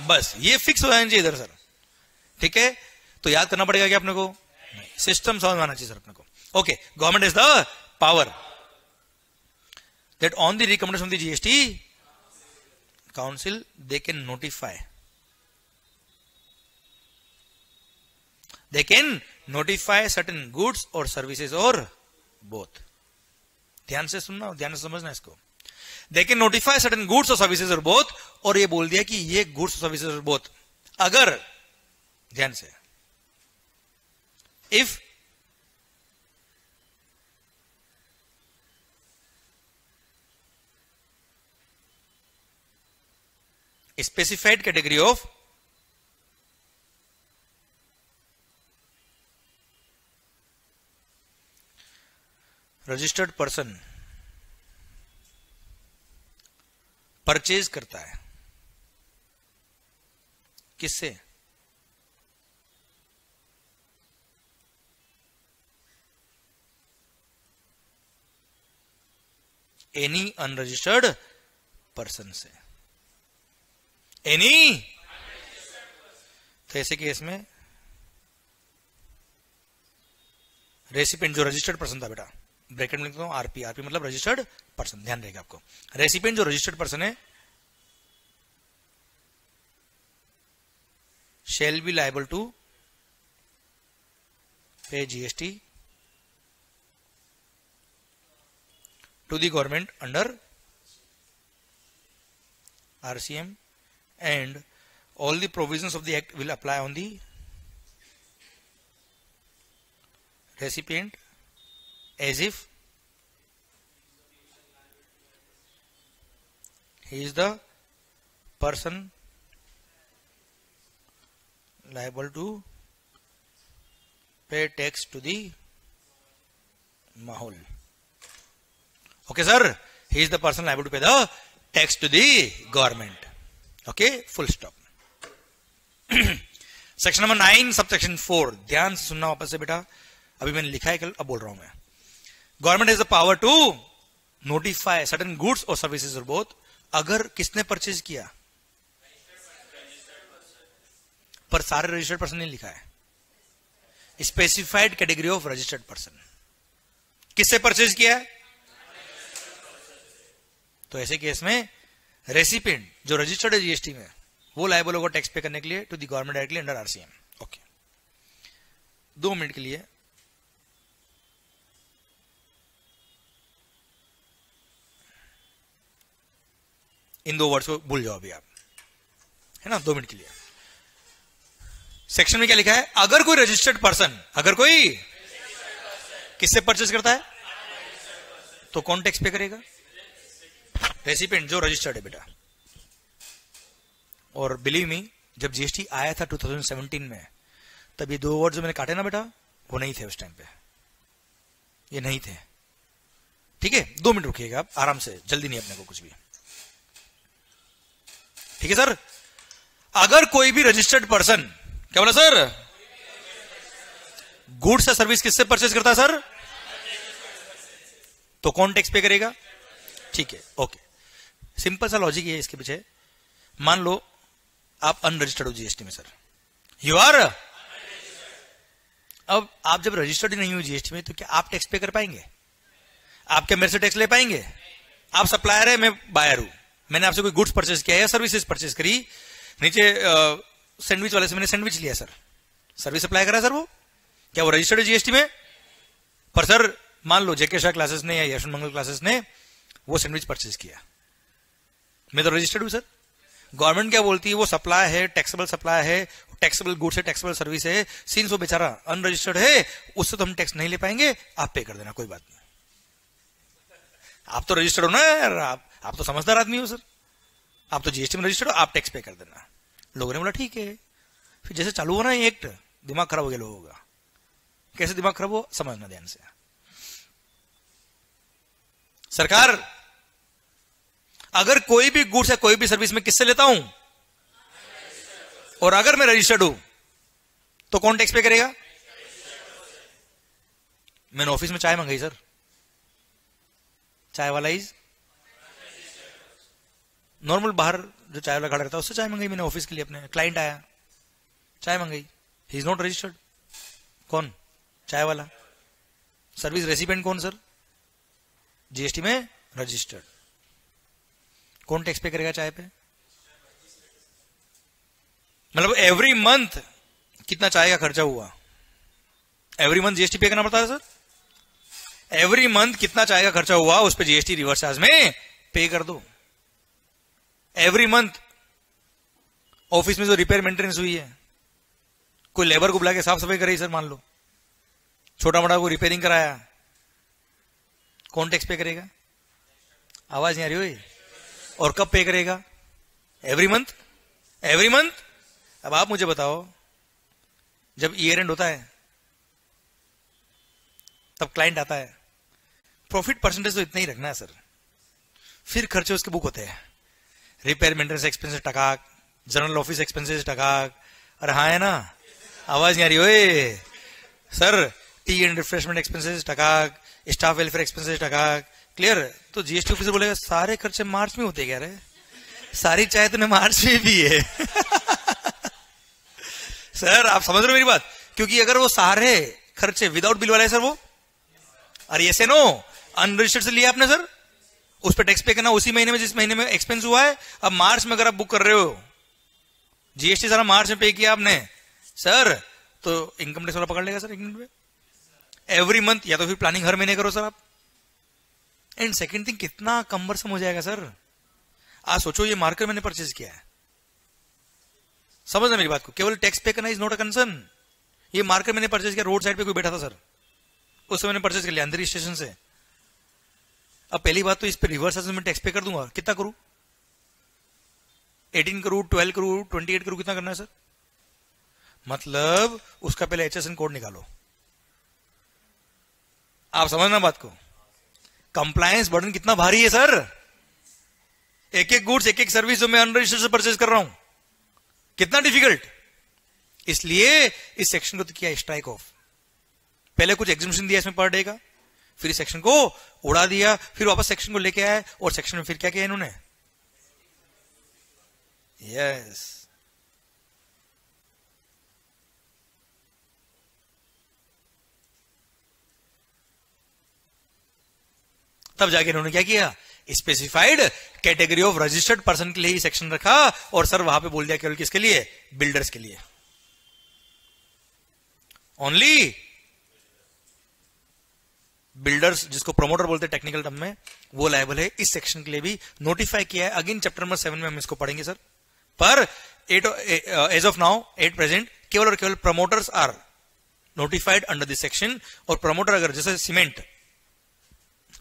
S1: बस ये फिक्स हो जाना चाहिए इधर सर। ठीक है, तो याद करना पड़ेगा क्या अपने को? सिस्टम समझ में आना चाहिए सर अपने को। Okay, government is the power that on the recommendation of the GST council they can notify certain goods or services or both। ध्यान से सुनना, ध्यान से समझना इसको। they can notify certain goods or services or both, और ये बोल दिया कि ये goods or services or both अगर, ध्यान से, if specified category of registered person purchase करता है, किससे? एनी अनरजिस्टर्ड पर्सन से। एनी, तो ऐसे केस में रेसिपिएंट जो रजिस्टर्ड पर्सन था बेटा, ब्रैकेट में लिखता हूं आरपी, आरपी मतलब रजिस्टर्ड पर्सन, ध्यान रहेगा आपको। रेसिपिएंट जो रजिस्टर्ड पर्सन है shall be liable to pay GST to the government under RCM, and all the provisions of the act will apply on the recipient as if he is the person liable to pay tax to the mahol। Okay sir, he is the person liable to pay the tax to the government। Okay, full stop। Section number 9 sub section 4, ध्यान से सुनना वापस से बेटा, अभी मैंने लिखा है कल, अब बोल रहा हूं मैं। Government has the power to notify certain goods और सर्विसेज और बोथ, अगर किसने परचेज किया, पर सारे रजिस्टर्ड पर्सन नहीं लिखा है, specified category of registered person, किससे परचेज किया है, तो ऐसे केस में रेसिपिएंट जो रजिस्टर्ड है जीएसटी में, वो लायबल होगा टैक्स पे करने के लिए to the government directly under RCM. Okay, 2 minute के लिए इन 2 वर्ड्स को भूल जाओ अभी आप, है ना, 2 मिनट के लिए। सेक्शन में क्या लिखा है, अगर कोई रजिस्टर्ड पर्सन, अगर कोई किससे परचेज करता है, तो कौन टैक्स पे करेगा, रेसिपिएंट जो रजिस्टर्ड है बेटा। और बिलीव मी, जब जीएसटी आया था 2017 में, तब ये 2 वर्ड जो मैंने काटे ना बेटा, वो नहीं थे उस टाइम पे, ये नहीं थे, ठीक है। 2 मिनट रुकिएगा आप आराम से, जल्दी नहीं अपने को कुछ भी, ठीक है सर। अगर कोई भी रजिस्टर्ड पर्सन, क्या बोला सर, गुड्स या सर्विस किससे परचेज करता है सर, तो कौन टैक्स पे करेगा, ठीक है, ओके। सिंपल सा लॉजिक है इसके पीछे। मान लो आप अनरजिस्टर्ड हो जीएसटी में सर, यू आर, अब आप जब रजिस्टर्ड नहीं हो जीएसटी में, तो क्या आप टैक्स पे कर पाएंगे, आप क्या मेरे से टैक्स ले पाएंगे, आप सप्लायर है, मैं बायर हूं, मैंने आपसे कोई गुड्स परचेज किया या सर्विसेज परचेज करी, नीचे सैंडविच वाले से मैंने सैंडविच लिया सर, सर्विस सप्लाई करा सर, वो क्या वो रजिस्टर्ड है जीएसटी में, पर सर मान लो जेके शाह क्लासेस ने या यशवंत मंगल क्लासेस ने वो सैंडविच परचेज किया, मैं तो रजिस्टर्ड हूं सर। गवर्नमेंट क्या बोलती है, वो सप्लाई है, टैक्सेबल सप्लाई है, टैक्सेबल गुड्स है, टैक्सेबल सर्विस है, सिंस वो बेचारा अनरजिस्टर्ड है, उससे तो हम टैक्स नहीं ले पाएंगे, आप पे कर देना, कोई बात नहीं, आप तो रजिस्टर्ड हो ना यार, आप तो समझदार आदमी हो सर, आप तो जीएसटी में रजिस्टर्ड हो, आप टैक्स पे कर देना। लोगों ने बोला ठीक है, फिर जैसे चालू हो ना ये एक्ट, दिमाग खराब हो गया लोगों का। कैसे दिमाग खराब हो, समझना ध्यान से। सरकार अगर कोई भी गुड्स है, कोई भी सर्विस में किससे लेता हूं, और अगर मैं रजिस्टर्ड हूं, तो कौन टैक्स पे करेगा, मैंने ऑफिस में चाय मंगाई सर, चाय वाला इज नॉर्मल, बाहर जो चाय वाला खड़ा रहता है उससे चाय मंगाई मैंने ऑफिस के लिए, अपने क्लाइंट आया, चाय मंगाई, ही इज नॉट रजिस्टर्ड, कौन, चाय वाला। सर्विस रेसिपिएंट कौन सर, जीएसटी में रजिस्टर्ड, कौन टैक्स पे करेगा चाय पे, मतलब एवरी मंथ कितना चाय का खर्चा हुआ, एवरी मंथ जीएसटी पे करना पड़ता है सर, एवरी मंथ कितना चाय का खर्चा हुआ उस पर जीएसटी रिवर्स चार्ज में पे कर दो। एवरी मंथ ऑफिस में जो रिपेयर मेंटेनेंस हुई है, कोई लेबर को बुला के साफ सफाई कराई सर, मान लो छोटा मोटा कोई रिपेयरिंग कराया, कौन टैक्स पे करेगा, आवाज नहीं आ रही हुई, और कब पे करेगा, एवरी मंथ, एवरी मंथ। अब आप मुझे बताओ, जब ईयर एंड होता है तब क्लाइंट आता है, प्रॉफिट परसेंटेज तो इतना ही रखना है सर, फिर खर्चे उसके बुक होते हैं, रिपेयर मेंटेनेंस एक्सपेंसेस टकाक, जनरल ऑफिस एक्सपेंसेस टकाक, अरे हाँ है ना, आवाज नहीं आ रही ओए sir, T and refreshment expenses टकाक, स्टाफ वेलफेयर एक्सपेंसेस टकाक, क्लियर। तो जीएसटी ऑफिसर बोलेगा सारे खर्चे मार्च में होते क्या रे, सारी चाय तो मार्च में भी है सर आप समझ रहे हो मेरी बात, क्योंकि अगर वो सारे खर्चे विदाउट बिल वाला है सर, वो अरे ऐसे नो अनरजिस्टर्ड से लिया आपने सर, उस पर टैक्स पे करना उसी महीने में जिस महीने में एक्सपेंस हुआ है। अब मार्च में अगर आप बुक कर रहे हो, जीएसटी सारा मार्च में पे किया आपने सर, तो इनकम टैक्स वाला पकड़ लेगा सर इनकम पे एवरी मंथ, या तो फिर प्लानिंग हर महीने करो सर आप। एंड सेकंड थिंग, कितना कम्बरसम हो जाएगा सर, आज सोचो ये मार्कर मैंने परचेज किया है, समझना मेरी बात को, केवल टैक्स पे करना इज नॉट अ कंसर्न। ये मार्कर मैंने परचेज किया, रोड साइड पे कोई बैठा था सर, उससे मैंने परचेज कर लिया अंदर स्टेशन से। अब पहली बात तो इस पे रिवर्स चार्ज में टैक्स पे कर दूंगा, कितना करूं, 18 करोड़, 12 करोड़, 28 करोड़, कितना करना है सर, मतलब उसका पहले एचएसएन कोड निकालो। आप समझना बात को, कंप्लायंस बर्डन कितना भारी है सर, एक एक गुड्स, एक एक सर्विस जो मैं अनरजिस्टर्ड से परचेज कर रहा हूं, कितना डिफिकल्ट। इसलिए इस सेक्शन को तो किया स्ट्राइक ऑफ। पहले कुछ एग्जिबिशन दिया इसमें पर डे का, फिर इस सेक्शन को उड़ा दिया, फिर वापस सेक्शन को लेके आए और सेक्शन में फिर क्या किया इन्होंने, यस तब जाके इन्होंने क्या किया, specified category of registered person के लिए ही सेक्शन रखा और सर वहां पे बोल दिया केवल किसके लिए, बिल्डर्स के लिए ओनली। बिल्डर्स जिसको प्रमोटर बोलते हैं टेक्निकल टर्म में, वो लायबल है। इस सेक्शन के लिए भी नोटिफाई किया है। अगेन चैप्टर नंबर 7 में हम इसको पढ़ेंगे सर। पर एज ऑफ नाउ 8 प्रेजेंट केवल और केवल promoters are notified under this section. और प्रमोटर अगर जैसे सीमेंट,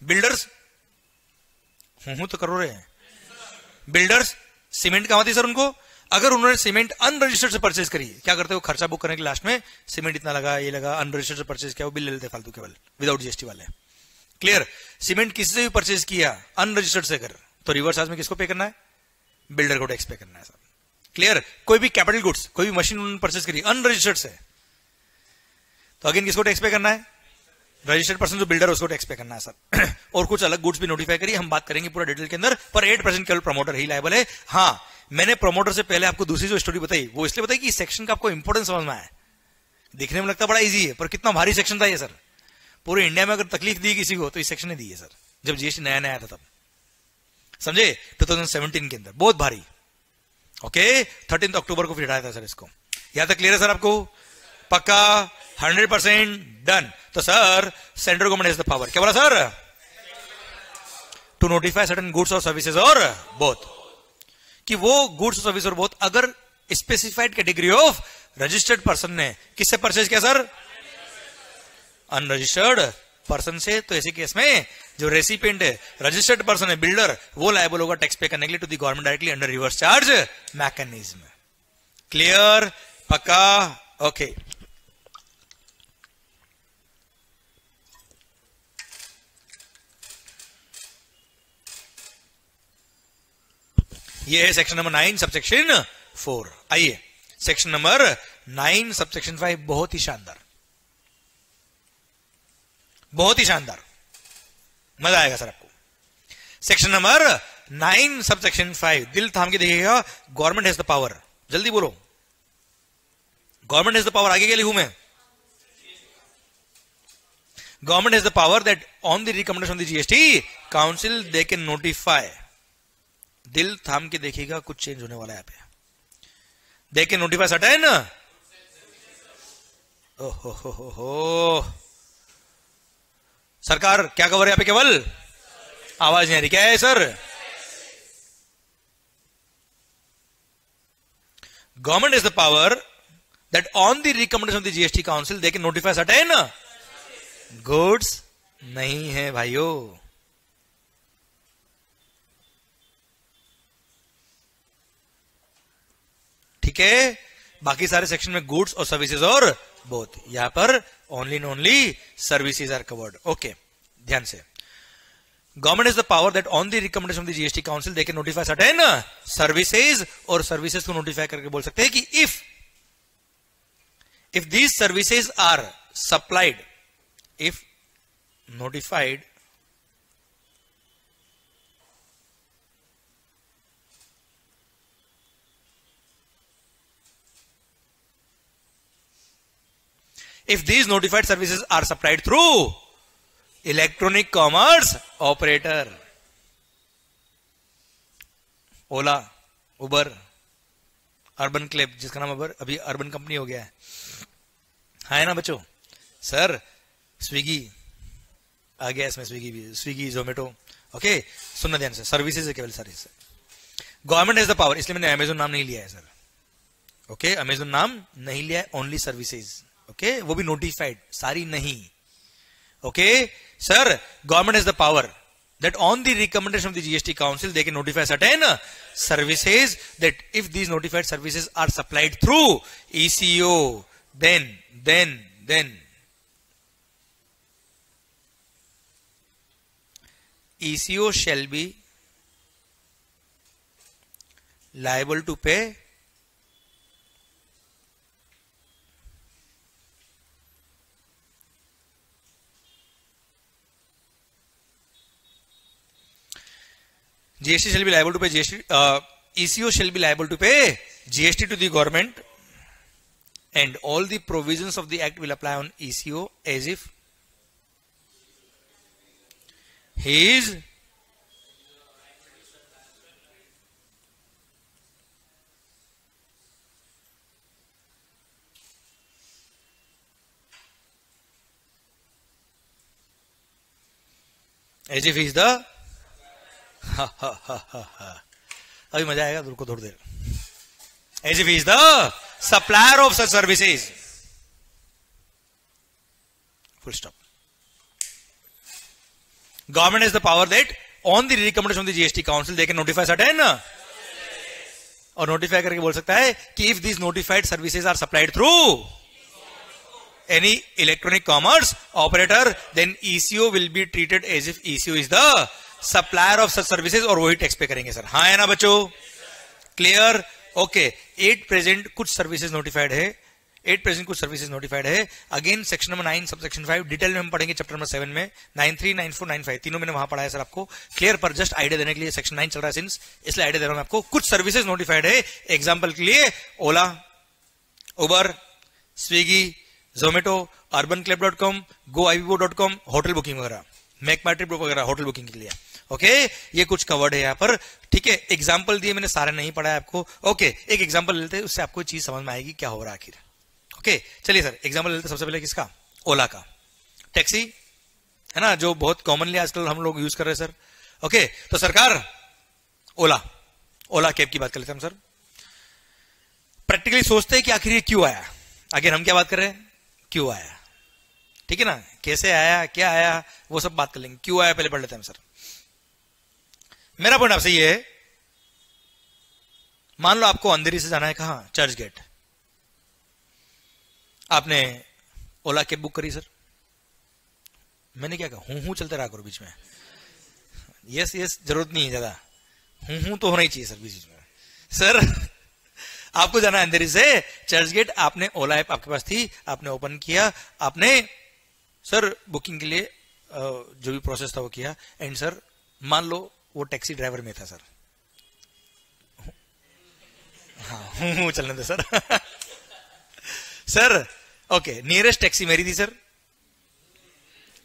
S1: बिल्डर्स हूं तो करो रहे हैं, बिल्डर्स सीमेंट कहां थी सर उनको, अगर उन्होंने सीमेंट अनरजिस्टर्ड से परचेज करी, क्या करते हो, खर्चा बुक करने के लास्ट में सीमेंट इतना लगा, ये लगा, अनरजिस्टर्ड से परचेज किया, वो बिल ले लेते फालतू केवल विदाउट जीएसटी वाले। क्लियर। सीमेंट किसी से भी परचेज किया अनरजिस्टर्ड से कर, तो रिवर्स चार्ज में किसको पे करना है, बिल्डर को टैक्स पे करना है सर। क्लियर। कोई भी कैपिटल गुड्स, कोई भी मशीन उन्होंने परचेज करी अनरजिस्टर्ड से, तो अगेन किसको टैक्स पे करना है, रजिस्टर्ड पर्सन जो बिल्डर उसको टैक्स पे करना है सर। और कुछ अलग गुड्स भी नोटिफाई करिए, हम बात करेंगे पूरा डिटेल के अंदर। पर 8% केवल प्रमोटर ही लायबल है। हाँ, मैंने प्रमोटर से पहले आपको दूसरी जो स्टोरी बताई वो इसलिए बताई कि इस सेक्शन का आपको इंपोर्टेंस समझ में आया। दिखने में लगता बड़ा इजी है, पर कितना भारी सेक्शन था ये सर। पूरे इंडिया में अगर तकलीफ दी किसी को तो इस सेक्शन ने दी है सर, जब जीएसटी नया नया था तब, समझे, 2017 के अंदर बहुत भारी। ओके, 13 अक्टूबर को फिर हटाया था सर इसको। यहां तक क्लियर है सर आपको, पक्का 100% डन। तो sir central government has the power, क्या बोला sir, to notify certain goods और सर्विसेज और बोथ, कि वो गुड्स और सर्विस और बोथ अगर specified category of registered person ने किससे परचेज किया सर, अनरजिस्टर्ड पर्सन से, तो ऐसे केस में जो रेसिपिएंट है रजिस्टर्ड पर्सन है, बिल्डर, वो लायबल होगा टैक्स पे करने के लिए to the government directly under reverse charge mechanism. Clear, पक्का, ओके। ये है सेक्शन नंबर 9 सबसेक्शन 4। आइए सेक्शन नंबर 9 सबसेक्शन 5, बहुत ही शानदार, बहुत ही शानदार, मजा आएगा सर आपको। सेक्शन नंबर 9 सबसेक्शन 5, दिल थाम के देखिएगा। गवर्नमेंट हैज द पावर, जल्दी बोलो, गवर्नमेंट हैज द पावर, आगे के लिखूं मैं, government has the power that on the recommendation of the GST council they can notify, दिल थाम के देखिएगा, कुछ चेंज होने वाला है यहाँ पे, दे कैन नोटिफाई सर्टेन, ओहो सरकार क्या कवर है यहाँ पे, केवल आवाज नहीं आ रही, क्या है sir, government is the power that on the recommendation of the GST council they can notify certain goods, नहीं है भाइयों, ठीक है। बाकी सारे सेक्शन में गुड्स और सर्विसेज और बोथ, यहां पर only and only services are covered. Okay, ध्यान से, government is the power that on the recommendation of the GST council they can notify certain services, और सर्विसेज को नोटिफाई करके बोल सकते हैं कि if these services are supplied, if notified if these notified services are supplied through electronic commerce operator, Ola, Uber, urban club, जिसका नाम अभी अर्बन कंपनी हो गया है ना बच्चों, सर स्विगी आ गया इसमें, स्विगी भी, स्विगी जोमेटो। ओके, सुनना ध्यान से, सर्विसेज है केवल service. Government has the power, इसलिए मैंने अमेजोन नाम नहीं लिया है सर। ओके, अमेजोन नाम नहीं लिया है, ओनली सर्विसेज। ओके, वो भी नोटिफाइड, सारी नहीं। Okay sir, government has the power that on the recommendation of the GST Council they can notify certain services, that if these notified services are supplied through ECO, then ECO shall be liable to pay GST shall be liable to pay GST, ECO shall be liable to pay GST to the government, and all the provisions of the act will apply on ECO as if he is the अभी मजा आएगा, रुको थोड़ी देर. As if he is the supplier of such services. Full stop. Government has the power that on the recommendation of the GST Council they can notify certain, और notify करके बोल सकता है कि if these notified services are supplied through any electronic commerce operator, then ECO will be treated as if ECO is the supplier of such services, और वही टैक्स पे करेंगे सर. हाँ है ना बच्चों? क्लियर? ओके. 8 प्रेजेंट कुछ सर्विसेज नोटिफाइड है, 8 प्रेजेंट कुछ सर्विसेज नोटिफाइड है. Again section number 9 sub section 5 detail में हम पढ़ेंगे चैप्टर नंबर 7 में. 9.3, 9.4, 9.5 तीनों मैंने वहां पढ़ा है सर आपको. क्लियर? पर जस्ट आइडिया देने के लिए, सेक्शन 9 चल रहा है सिंस, इसलिए आइडिया दे रहा हूं आपको. कुछ सर्विसेज नोटिफाइड है, एग्जाम्पल के लिए Ola, Uber, Swiggy, Zomato, urbanclub.com, goibibo.com, hotel booking वगैरह, मेक माई ट्रिप वगैरह होटल बुकिंग के लिए. ओके ये कुछ कवर्ड है यहां पर. ठीक है, एग्जाम्पल दिए मैंने, सारे नहीं पढ़ा है आपको. ओके एक एग्जाम्पल लेते हैं, उससे आपको चीज समझ में आएगी क्या हो रहा है आखिर. ओके चलिए सर एग्जाम्पल लेते हैं. सबसे पहले किसका? ओला का. टैक्सी है ना, जो बहुत कॉमनली आजकल हम लोग यूज कर रहे हैं सर. ओके तो सरकार ओला कैब की बात कर लेते हैं हम सर. प्रैक्टिकली सोचते हैं कि आखिर ये क्यों आया. आगे हम क्या बात कर रहे हैं? क्यों आया. ठीक है ना, कैसे आया, क्या आया, वो सब बात कर लेंगे. क्यों आया पहले पढ़ लेते हैं हम सर. मेरा पॉइंट आपसे ये है, मान लो आपको अंधेरी से जाना है कहां? चर्च गेट. आपने ओला कैब बुक करी सर. मैंने क्या कहा? हूं चलते रहा करो बीच में. यस जरूरत नहीं है ज्यादा, हूं तो होना ही चाहिए सर बीच में. सर आपको जाना है अंधेरी से चर्च गेट. आपने ओला ऐप आपके पास थी, आपने ओपन किया, आपने सर बुकिंग के लिए जो भी प्रोसेस था वो किया. एंड सर मान लो वो टैक्सी ड्राइवर में था सर. हाँ चलने दे sir. Sir okay nearest taxi मेरी थी सर.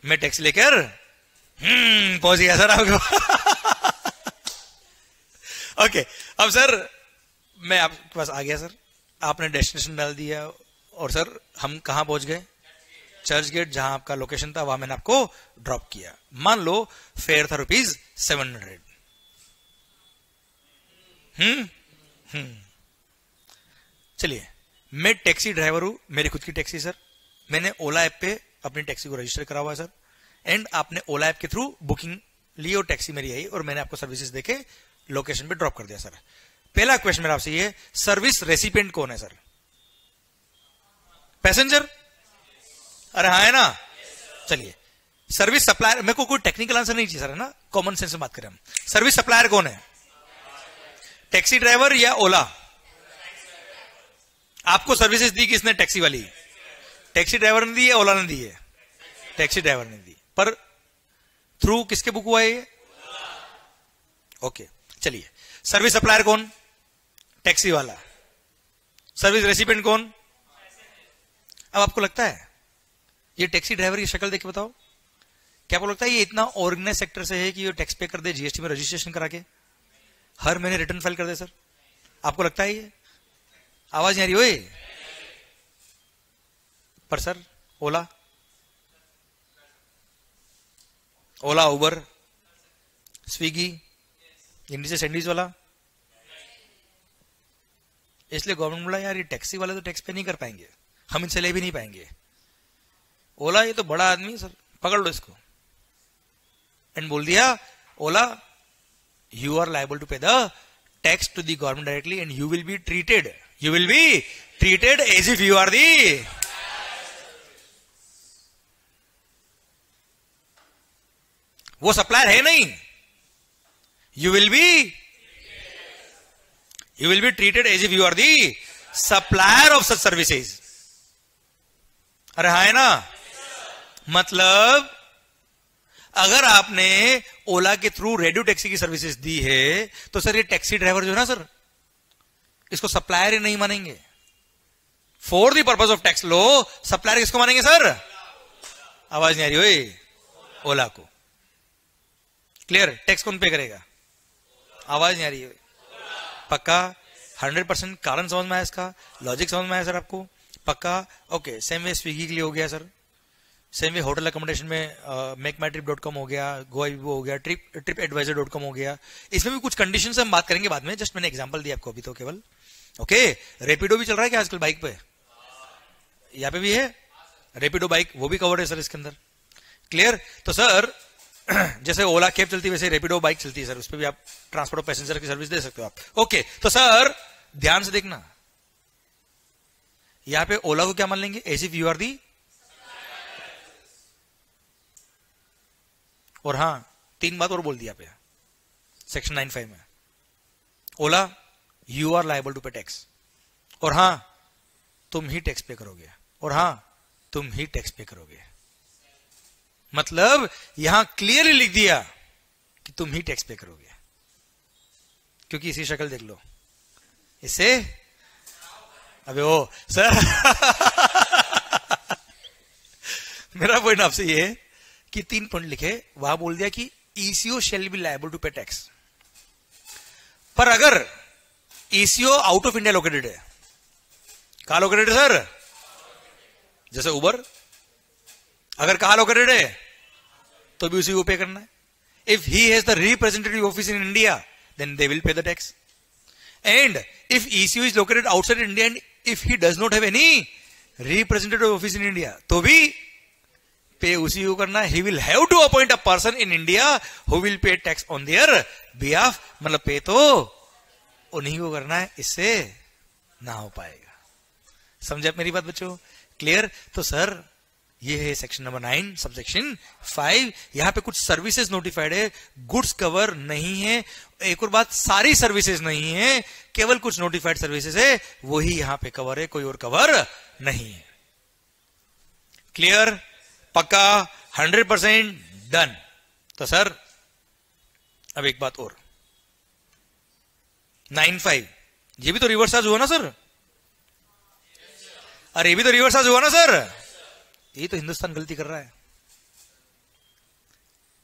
S1: मैं टैक्सी लेकर पहुंच गया सर आपको. ओके अब सर मैं आपके पास आ गया सर. आपने डेस्टिनेशन डाल दिया और सर हम कहां पहुंच गए? चर्च गेट, जहां आपका लोकेशन था वहां मैंने आपको ड्रॉप किया. मान लो फेयर था ₹700. चलिए मैं टैक्सी ड्राइवर हूं, मेरी खुद की टैक्सी सर. मैंने ओला ऐप पे अपनी टैक्सी को रजिस्टर करा हुआ है सर. एंड आपने ओला ऐप के थ्रू बुकिंग ली और टैक्सी मेरी आई और मैंने आपको सर्विसेज देके लोकेशन पे ड्रॉप कर दिया सर. पहला क्वेश्चन मेरा आपसे ये, सर्विस रेसिपिएंट कौन है सर? पैसेंजर? अरे हाँ है ना. चलिए सर्विस सप्लायर, मेरे को कोई टेक्निकल आंसर नहीं चाहिए सर, है ना, कॉमन सेंस में बात करें हम. सर्विस सप्लायर कौन है? टैक्सी ड्राइवर या ओला? आपको सर्विसेज दी किसने? टैक्सी वाली. टैक्सी ड्राइवर ने दी है, ओला ने दी है? टैक्सी ड्राइवर ने दी. पर थ्रू किसके बुक हुआ है ये? ओके चलिए सर्विस सप्लायर कौन? टैक्सी वाला. सर्विस रेसिपिएंट कौन? अब आपको लगता है ये टैक्सी ड्राइवर की शक्ल देख के बताओ, क्या आपको लगता है ये इतना ऑर्गेनाइज सेक्टर से है कि ये टैक्स पे कर दे, जीएसटी में रजिस्ट्रेशन करा के हर महीने रिटर्न फाइल कर दे सर? आपको लगता है ये? आवाज नहीं आ रही ओए. पर सर ओला उबर, स्विगी, इंडी से सैंडविच वाला. इसलिए गवर्नमेंट बोला यार ये टैक्सी वाले तो टैक्स पे नहीं कर पाएंगे, हम इनसे ले भी नहीं पाएंगे. ओला ये तो बड़ा आदमी सर, पकड़ लो इसको. एंड बोल दिया Ola you are liable to pay the tax to the government directly and you will be treated as if you are the. वो सप्लायर है नहीं. You will be treated as if you are the supplier of such services. अरे हाँ है ना. मतलब अगर आपने ओला के थ्रू रेडियो टैक्सी की सर्विसेज दी है तो सर ये टैक्सी ड्राइवर जो है ना सर, इसको सप्लायर ही नहीं मानेंगे। For the purpose of tax low supplier किसको मानेंगे सर? आवाज नहीं आ रही ओए? ओला को। क्लियर? टैक्स कौन पे करेगा? आवाज नहीं आ रही है? पक्का? 100% कारण समझ में आया, इसका लॉजिक समझ में आया सर आपको? पक्का? ओके। सेम वे स्विगी के लिए हो गया sir, same way hotel accommodation में मेकमाईट्रिप.com हो गया, गोइबो हो गया, ट्रिप एडवाइजर.com हो गया। इसमें भी कुछ कंडीशन से हम बात करेंगे बाद में, जस्ट मैंने एग्जांपल दिया आपको अभी तो केवल। ओके। रेपिडो भी चल रहा है क्या आजकल बाइक पे? यहाँ पे भी है रेपिडो बाइक, वो भी कवर्ड है सर इसके अंदर। क्लियर? तो सर जैसे ओला कैब चलती है वैसे रेपिडो बाइक चलती है सर, उस पर भी आप ट्रांसपोर्ट ऑफ पैसेंजर की सर्विस दे सकते हो आप। ओके। तो सर ध्यान से देखना, यहां पे ओला को क्या मान लेंगे? As if you are the. और हां, 3 बात और बोल दी यहाँ पे सेक्शन 95 में। ओला you are liable to pay tax, और हां तुम ही टैक्स पे करोगे, और हां तुम ही टैक्स पे करोगे। मतलब यहां क्लियरली लिख दिया कि तुम ही टैक्स पे करोगे, क्योंकि इसी शक्ल देख लो इससे। अबे ओ सर मेरा पॉइंट आपसे ये है कि 3 पॉइंट लिखे, वहां बोल दिया कि ECO shall be liable to pay tax. पर अगर ECO out of India located है, कहां लोकेटेड है सर? जैसे उबर, अगर कहां लोकेटेड है तो भी उसी को पे करना है। If he has the representative office in India then they will pay the tax, and if ECO is located outside India and if he does not have any representative office in India तो भी पे उसी को करना है। He will have to appoint a person in India who will pay tax on their behalf, मतलब पे तो उन्हीं को करना है, इससे ना हो पाएगा। समझे आप मेरी बात बच्चों? क्लियर? तो सर ये है सेक्शन नंबर 9 सबसेक्शन 5। यहां पे कुछ सर्विसेज नोटिफाइड है, गुड्स कवर नहीं है। एक और बात, सारी सर्विसेज नहीं है, केवल कुछ नोटिफाइड सर्विसेज है, वही यहां पे कवर है, कोई और कवर नहीं है। क्लियर? पक्का? 100% डन। तो सर अब एक बात और, 9(5) ये भी तो रिवर्स चार्ज हुआ ना सर? अरे ये भी तो रिवर्स चार्ज हुआ ना सर? ये तो हिंदुस्तान गलती कर रहा है।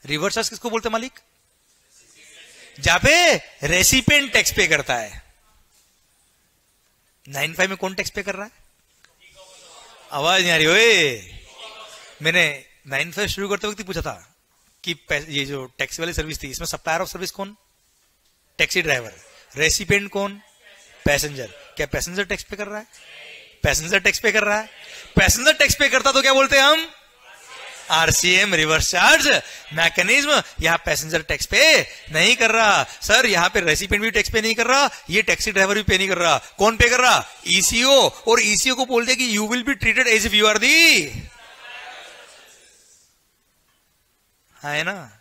S1: रिवर्स चार्ज किसको बोलते मालिक? जहां पे रेसिपिएंट टैक्स पे करता है। 9(5) में कौन टैक्स पे कर रहा है? आवाज नहीं आ रही ओए? मैंने 9(5) शुरू करते वक्त ही पूछा था कि ये जो टैक्सी वाली सर्विस थी, इसमें सप्लायर ऑफ सर्विस कौन? Taxi driver. रेसिपिएंट कौन? पैसेंजर। क्या पैसेंजर टैक्स पे कर रहा है? पैसेंजर टैक्स पे कर रहा है। पैसेंजर टैक्स पे करता तो क्या बोलते हैं हम? RCM, reverse charge mechanism. यहां पैसेंजर टैक्स पे नहीं कर रहा सर, यहां पे रेसिपिएंट भी टैक्स पे नहीं कर रहा, ये टैक्सी ड्राइवर भी पे नहीं कर रहा। कौन पे कर रहा? ईसीओ। और ईसीओ को बोल दिया कि you will be treated as if you are the, है ना?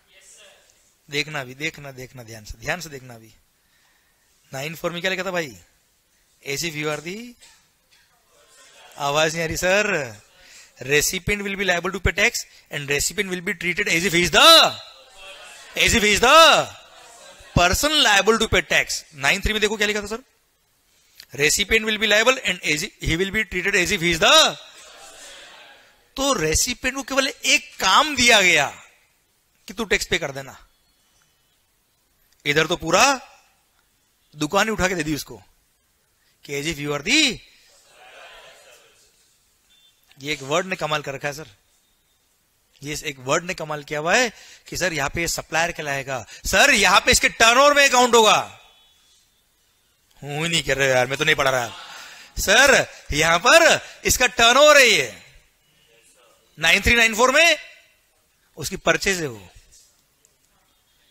S1: देखना भी, देखना ध्यान से देखना भी। 9(4) में क्या लिखा था भाई? As if you are the. आवाज नहीं आ रही सर? Recipient will be liable to pay tax and recipient will be treated as if he is the person liable to pay tax. 9(3) में देखो क्या लिखा था sir? Recipient will be liable and he will be treated as if he is the. तो रेसिपिएंट को केवल एक काम दिया गया कि तू टैक्स पे कर देना। इधर तो पूरा दुकान ही उठा के दे दी उसको कि as if you are the. ये एक वर्ड ने कमाल कर रखा है सर, ये एक वर्ड ने कमाल किया हुआ है कि सर यहां पे सप्लायर कहलाएगा। सर यहां पे इसके टर्नओवर में अकाउंट होगा। हूं ही नहीं कर रहे यार, मैं तो नहीं पढ़ा रहा सर। यहां पर इसका टर्नओवर है, ये 9394 में उसकी परचेज है। वो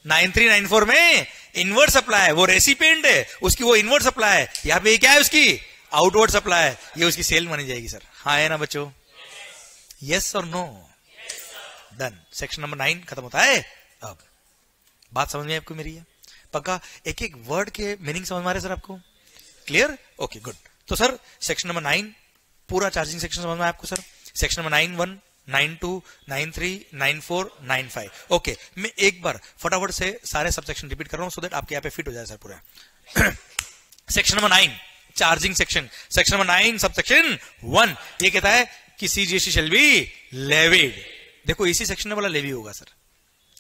S1: 9394 में इनवर्ड सप्लाई है, वो रेसिपिएंट है, उसकी वो इनवर्ड सप्लाई है। यहां पे क्या है? उसकी आउटवर्ड सप्लाई है, ये उसकी सेल मानी जाएगी सर। हाँ है ना बच्चों? यस और नो? डन। सेक्शन नंबर 9 खत्म होता है। अब बात समझ में आपको मेरी है? पक्का? एक एक वर्ड के मीनिंग समझ में आ रहे सर आपको? क्लियर? Okay good. तो सर सेक्शन नंबर 9 पूरा चार्जिंग सेक्शन समझ में आपको सर? Section number 9(1), 92, 93, 94, 95। ओके, मैं एक बार फटाफट से सारे सबसेक्शन रिपीट कर रहा हूं सो दैट आपके यहाँ पे फिट हो जाए सर पूरा। Section number 9 charging section. Section number 9 subsection 1 ये कहता है कि सीजीएसटी शैल बी लेविड। देखो इसी सेक्शन में वाला लेवी होगा सर,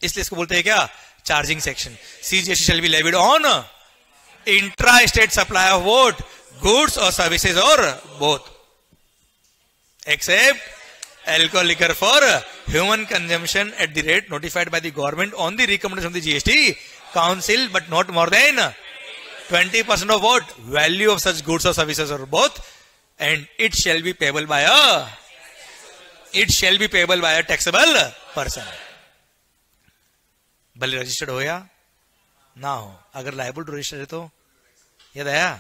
S1: इसलिए इसको बोलते हैं क्या, charging section. CGST shall be levied on intra state supply of vote goods और सर्विसेज और both except alcohol liquor for human consumption at the rate notified by the government on the recommendation of the GST Council, but not more than 20% of what value of such goods or services or both, and it shall be payable by a taxable person। भले रजिस्टर्ड हो या ना हो, अगर लायबल टू रजिस्टर है तो याद आया,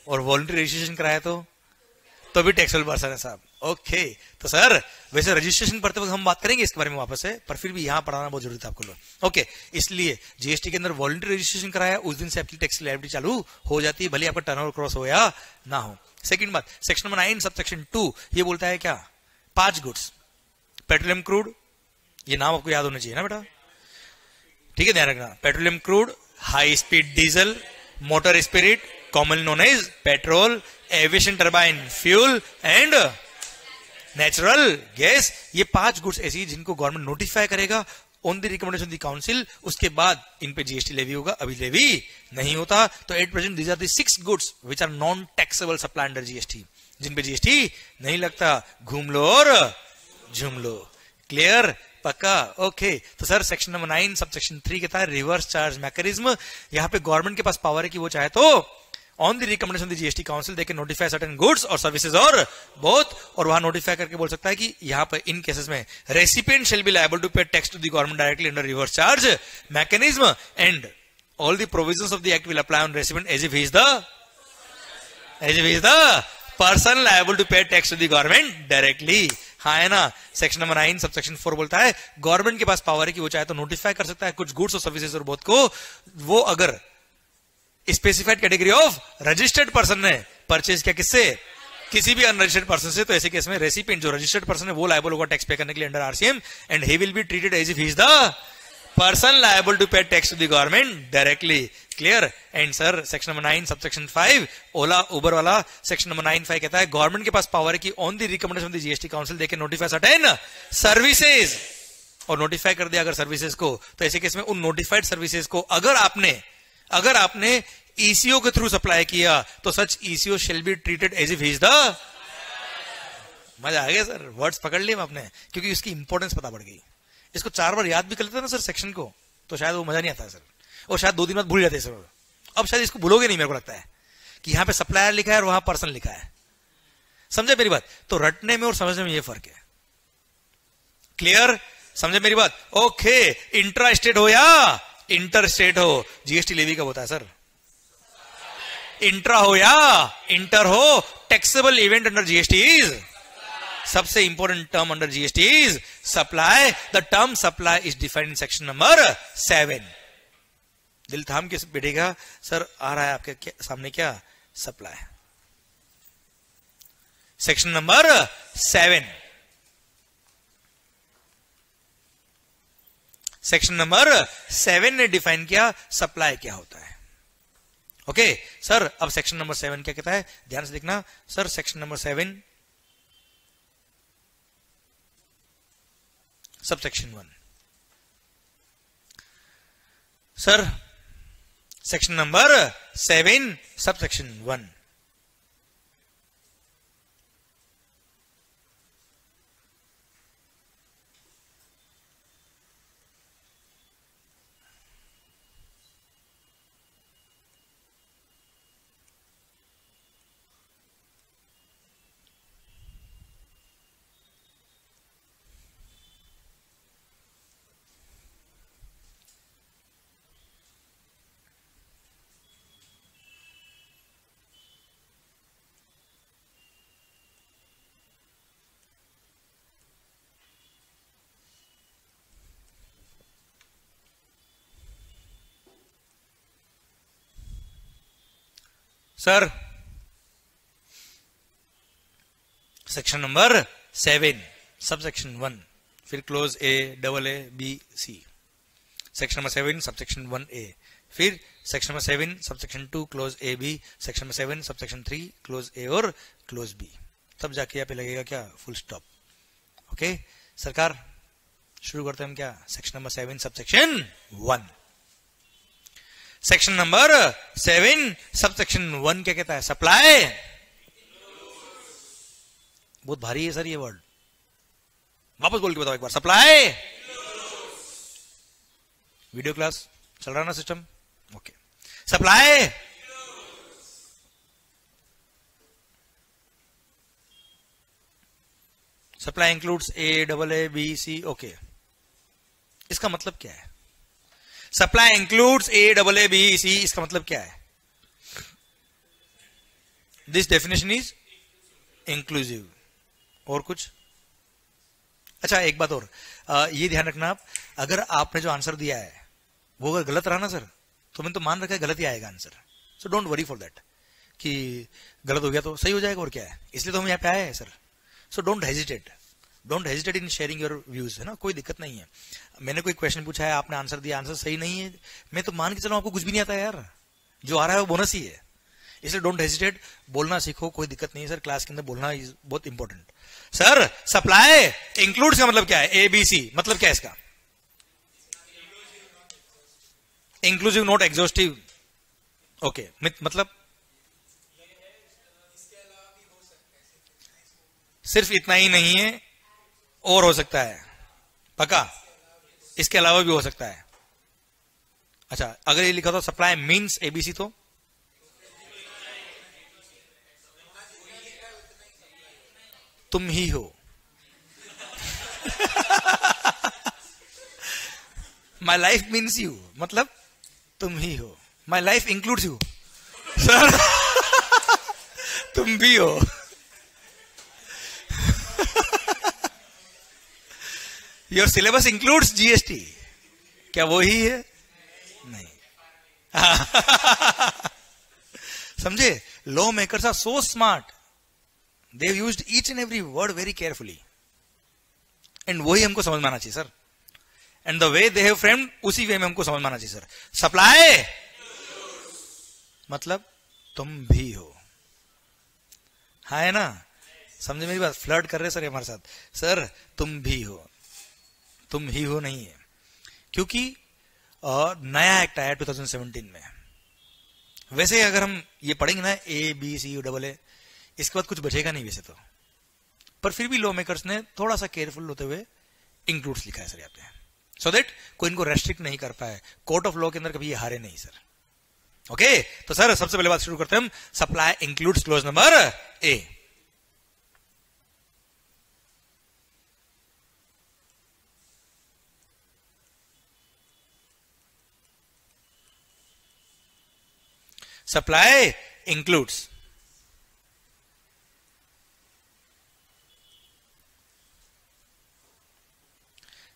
S1: और वॉलंटरी रजिस्ट्रेशन कराया तो भी टैक्सेबल पर्सन है साहब। ओके तो सर वैसे रजिस्ट्रेशन करते वक्त हम बात करेंगे इसके बारे में वापस से, पर फिर भी यहां पढ़ाना बहुत जरूरी था आपको लोग। ओके इसलिए जीएसटी के अंदर वॉलंटरी रजिस्ट्रेशन कराया उस दिन से आपकी टैक्स लायबिलिटी चालू हो जाती है, भले आपका टर्नओवर क्रॉस हो या ना हो। सेकंड बात, सेक्शन नंबर 9 सबसेक्शन 2 ये बोलता है क्या, 5 गुड्स, पेट्रोलियम क्रूड, ये नाम आपको याद होना चाहिए ना बेटा, ठीक है ध्यान रखना, petroleum crude, high speed diesel, motor spirit commonly known as petrol, aviation turbine fuel and natural gas, ये 5 गुड्स ऐसी जिनको गवर्नमेंट नोटिफाई करेगा on the recommendation of the council, उसके बाद इन पे जीएसटी लेवी होगा, अभी लेवी नहीं होता। तो at present these are the 6 goods which are non taxable supply under GST, जिन पे जीएसटी नहीं लगता, घूम लो और झूम लो। क्लियर, पक्का? ओके तो सर सेक्शन नंबर 9 सबसेक्शन 3 कहता है रिवर्स चार्ज मैकेनिज्म। यहां पे गवर्नमेंट के पास पावर है कि वो चाहे तो on the recommendation of the GST council they can notify certain goods और सर्विसेज और बोथ, और वहां नोटिफाई करके बोल सकता है कि यहां पर इन केसेस में recipient shall be liable to pay tax to the government directly under reverse charge mechanism, and all the provisions of the act will apply on recipient as if he is the person liable to pay tax to the government directly. हाँ है ना। सेक्शन नंबर 9 सबसेक्शन 4 बोलता है गवर्नमेंट के पास पावर है कि वो चाहे तो नोटिफाई कर सकता है कुछ गुड्स और सर्विसेज और बोथ को, वो अगर specified category of registered person ने परचेज किया, किससे, किसी भी अनरजिस्टर्ड पर्सन से, तो ऐसे केस में रेसिपिएंट जो रजिस्टर्ड पर्सन है वो लायबल होगा टैक्स पे करने के लिए under RCM, and he will be treated as if he is the person liable to pay tax to the government directly. Clear? And sir section number 9 subsection 5 Ola Uber वाला, सेक्शन नंबर 9(5) कहता है गवर्नमेंट के पास पावर है कि on the recommendation of the GST council they can notify certain services, और नोटिफाई कर दिया अगर सर्विसेज को, तो ऐसे केस में उन नोटिफाइड सर्विसेज को अगर आपने ईसीओ के थ्रू सप्लाई किया तो such ECO shall be treated as if he is the, मजा आ गया सर, वर्ड्स पकड़ लिए आपने, क्योंकि उसकी इंपॉर्टेंस पता पड़ गई। इसको 4 बार याद भी कर लेते ना सर सेक्शन को, तो शायद वो मजा नहीं आता सर, और शायद 2 दिन बाद भूल जाते हैं सर। अब शायद इसको भूलोगे नहीं, मेरे को लगता है कि यहां पे सप्लायर लिखा है और वहां पर्सन लिखा है, समझे मेरी बात? तो रटने में और समझने में ये फर्क है। क्लियर? समझे मेरी बात? ओके, इंट्रा स्टेट हो या इंटर स्टेट हो, जीएसटी लेवी कब होता है सर? इंट्रा हो या इंटर हो, taxable event under GST is, सबसे important term under GST is supply. The term supply is defined in section number 7। दिल थाम के बैठेगा सर, आ रहा है आपके सामने क्या, supply. Section number 7, section number 7 ने डिफाइन किया सप्लाई क्या होता है। ओके सर, अब सेक्शन नंबर 7 क्या कहता है, ध्यान से देखना sir. Section number 7 subsection 1 sir, section number 7 subsection 1, sir section number 7 subsection 1 फिर clause A double A B C, section number 7 subsection 1A, फिर section number 7 subsection 2 clause A B, section number 7 subsection 3 close ए और क्लोज बी, तब जाके यहाँ पे लगेगा क्या, फुल स्टॉप। ओके सरकार, शुरू करते हैं हम क्या, section number 7 subsection 1। Section number 7 subsection 1 क्या कहता है, सप्लाई, बहुत भारी है सर ये वर्ड, वापस बोल के बताओ एक बार, सप्लाई। वीडियो क्लास चल रहा ना system, okay. Supply, supply includes A double A B C, okay. इसका मतलब क्या है, supply includes A double A B C, इसका मतलब क्या है, दिस डेफिनेशन इज इंक्लूसिव। और कुछ, अच्छा एक बात और, ये ध्यान रखना आप, अगर आपने जो आंसर दिया है वो अगर गलत रहा ना सर, तो मैंने तो मान रखा है गलत ही आएगा answer, so don't worry for that कि गलत हो गया तो सही हो जाएगा, और क्या है, इसलिए तो हम यहाँ पे आए हैं sir. So don't hesitate in sharing your views, है ना, कोई दिक्कत नहीं है। मैंने कोई क्वेश्चन पूछा है, आपने आंसर दिया, आंसर सही नहीं है, मैं तो मान के चलो आपको कुछ भी नहीं आता है यार, जो आ रहा है वो बोनस ही है, इसलिए डोंट हेजिटेट, बोलना सीखो, कोई दिक्कत नहीं है सर, क्लास के अंदर बोलना इज बहुत इंपॉर्टेंट। सर सप्लाई इंक्लूड्स का मतलब क्या है, ए बी सी, मतलब क्या है इसका, इंक्लूसिव नॉट एग्जॉस्टिव, ओके, मतलब सिर्फ इतना ही नहीं है, और हो सकता है, पक्का, इसके अलावा भी हो सकता है। अच्छा अगर ये लिखा था सप्लाई मीन्स एबीसी, तो तुम ही हो माई लाइफ मीन्स यू, मतलब तुम ही हो, my life includes you, sir तुम भी हो योर सिलेबस इंक्लूड्स जीएसटी, क्या वो ही है, नहीं समझे, law makers are so smart, they have used each and every word very carefully, and वही हमको समझ में आना चाहिए सर, and the way they have framed, उसी वे में हमको समझ में आना चाहिए सर। सप्लाई मतलब तुम भी हो, हाँ है ना, समझे मेरी बात, फ्लर्ट कर रहे सर हमारे साथ, सर तुम भी हो, तुम ही हो नहीं है, क्योंकि नया एक्ट आया 2017 में। वैसे अगर हम ये पढ़ेंगे ना A B C U double A, इसके बाद कुछ बचेगा नहीं वैसे तो, पर फिर भी लॉ मेकर्स ने थोड़ा सा केयरफुल होते हुए इंक्लूड्स लिखा है सर यहाँ पे, सो दैट कोई इनको रेस्ट्रिक्ट नहीं कर पाए, कोर्ट ऑफ लॉ के अंदर कभी ये हारे नहीं सर। ओके तो सर सबसे पहले बात शुरू करते हैं हम, supply includes clause number A.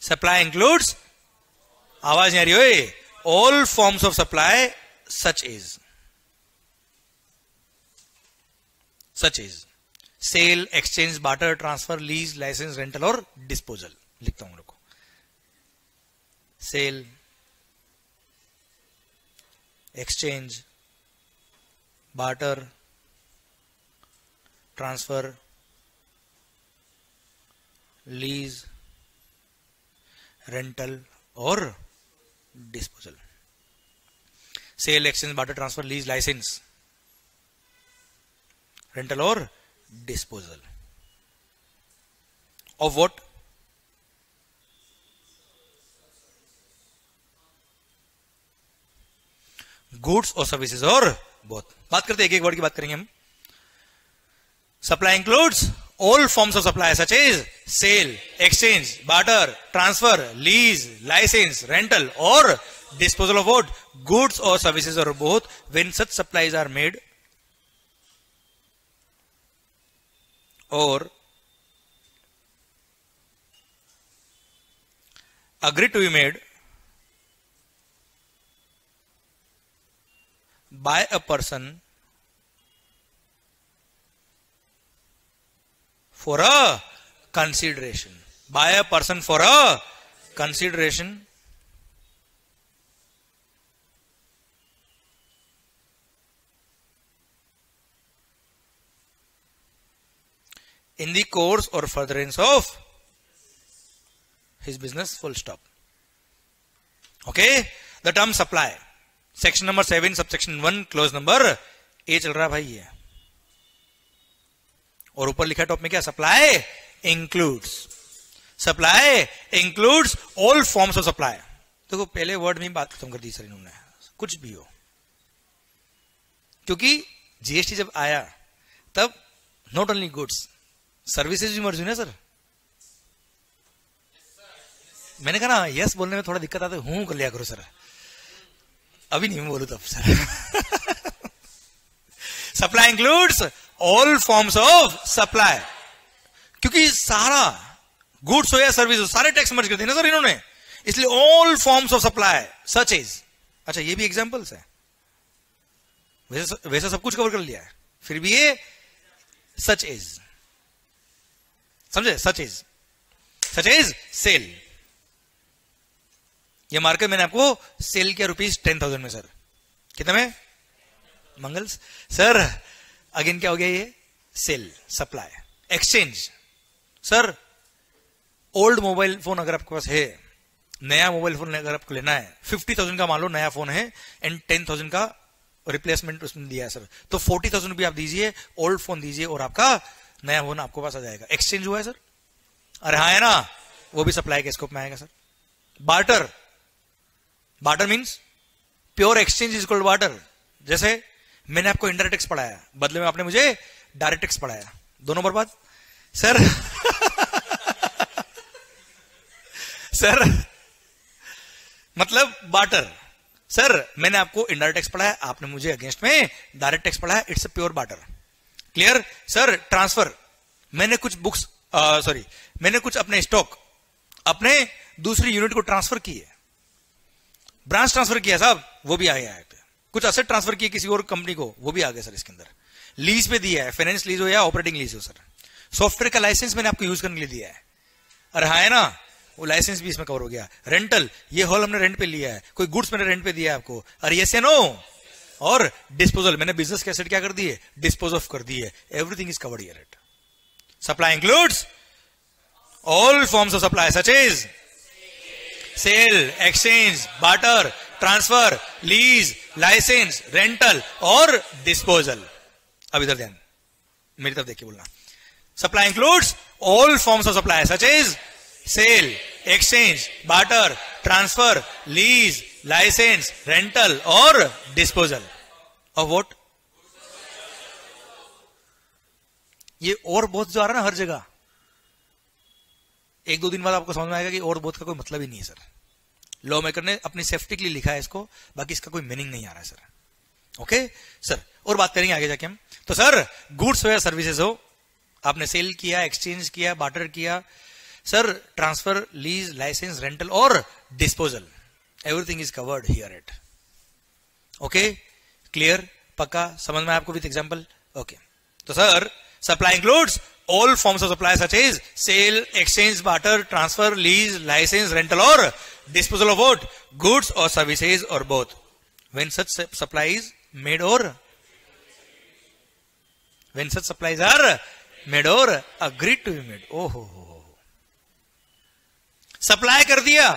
S1: Supply includes आवाज नहीं आ रही हो, all forms of supply such as sale, exchange, barter, transfer, lease, license, rental और disposal। लिखता हूं रुको, sale, exchange, barter, transfer, lease, rental और disposal। Sale, exchange, barter, transfer, lease, licence, rental और डिस्पोजल ऑफ व्हाट, गुड्स और सर्विसेज और बोथ। बात करते हैं, एक एक वर्ड की बात करेंगे हम। Supply includes all forms of supply such as sale, exchange, barter, transfer, lease, licence, rental और disposal of what, goods or services or both, when such supplies are made or agreed to be made by a person for a consideration। By a person for a consideration. In the course or furtherance of his business, full stop. Okay, the term supply, section number 7 subsection 1 clause number A चल रहा भाई ये, और ऊपर लिखा टॉप में क्या, supply includes all forms of supply. देखो पहले वर्ड में बात खत्म कर दी सर इन्होंने, कुछ भी हो, क्योंकि जीएसटी जब आया तब नॉट ओनली गुड्स, सर्विसेज भी मर्ज हुई ना सर. मैंने कहा ना यस बोलने में थोड़ा दिक्कत आता है, हूं कर लिया करो सर, अभी नहीं बोलू तब sir. Supply includes all forms of supply, क्योंकि सारा गुड्स हो या सर्विस हो सारे टैक्स मर्ज कर दिए ना सर इन्होंने, इसलिए all forms of supply such is. अच्छा ये भी एग्जांपल्स है, वैसे सब कुछ कवर कर लिया है, फिर भी ये सच इज, समझे, सच इज सेल. ये मार्केट मैंने आपको सेल किया ₹10,000 में सर, कितने में, मंगल्स सर. अगेन क्या हो गया ये, sale, supply, exchange. Sir old mobile phone अगर आपके पास है, नया मोबाइल फोन अगर आपको लेना है, 50,000 का मान लो नया फोन है एंड 10,000 का रिप्लेसमेंट उसमें दिया है सर, तो 40,000 रुपये आप दीजिए, ओल्ड फोन दीजिए और आपका नया फोन आपको पास आ जाएगा. एक्सचेंज हुआ है सर, अरे हाँ है ना, वो भी सप्लाई के स्कोप में आएगा sir. Barter means pure exchange is called barter. जैसे मैंने आपको इनडायरेक्ट टैक्स पढ़ाया, बदले में आपने मुझे डायरेक्ट टैक्स पढ़ाया, दोनों बर्बाद सर. सर मतलब बार्टर. सर मैंने आपको इनडायरेक्ट टैक्स पढ़ाया, आपने मुझे अगेंस्ट में डायरेक्ट टैक्स पढ़ाया, it's a pure barter. Clear sir. Transfer, मैंने कुछ बुक्स मैंने कुछ अपने स्टॉक अपने दूसरी यूनिट को ट्रांसफर किए, ब्रांच ट्रांसफर किया साहब, वो भी आ गया है. कुछ असेट ट्रांसफर किए किसी और कंपनी को, वो भी आ गया सर इसके अंदर. लीज पे दिया है, फाइनेंस लीज हो या ऑपरेटिंग लीज हो सर. सॉफ्टवेयर का लाइसेंस मैंने आपको यूज करने के लिए दिया है, अरे हाँ है ना, वो लाइसेंस भी इसमें कवर हो गया. रेंटल, ये हॉल हमने रेंट पे लिया है, कोई गुड्स मैंने रेंट पे दिया है आपको, अरे यस या नो. और डिस्पोजल, मैंने बिजनेस के एसेट क्या कर दिए, डिस्पोज ऑफ कर दिए. Everything is covered here. It supply includes all forms of supply such is sale, exchange, barter, transfer, lease, licence, rental और डिस्पोजल. अब इधर ध्यान, मेरी तरफ देखिए बोलना. Supply includes all forms of supply such is sale, exchange, barter, transfer, lease, licence, rental और डिस्पोजल ऑफ व्हाट. ये और बहुत जो आ रहा है ना हर जगह, एक दो दिन बाद आपको समझ में आएगा कि और बहुत का कोई मतलब ही नहीं है सर. लॉ मेकर ने अपनी सेफ्टी के लिए लिखा है इसको, बाकी इसका कोई मीनिंग नहीं आ रहा है सर. ओके सर, और बात करेंगे आगे जाके हम. तो सर गुड्स हो या सर्विसेज हो, आपने सेल किया, एक्सचेंज किया, बार्टर किया, sir transfer, lease, licence, rental और disposal, everything is covered here. It okay, clear, पक्का समझ में आपको विथ एग्जांपल. ओके, तो sir supply includes all forms of supply such as sale, exchange, barter, transfer, lease, license, rental or disposal of what? Goods or services or both. When such supply is made or agreed to be made. Oh ho. Supply कर दिया,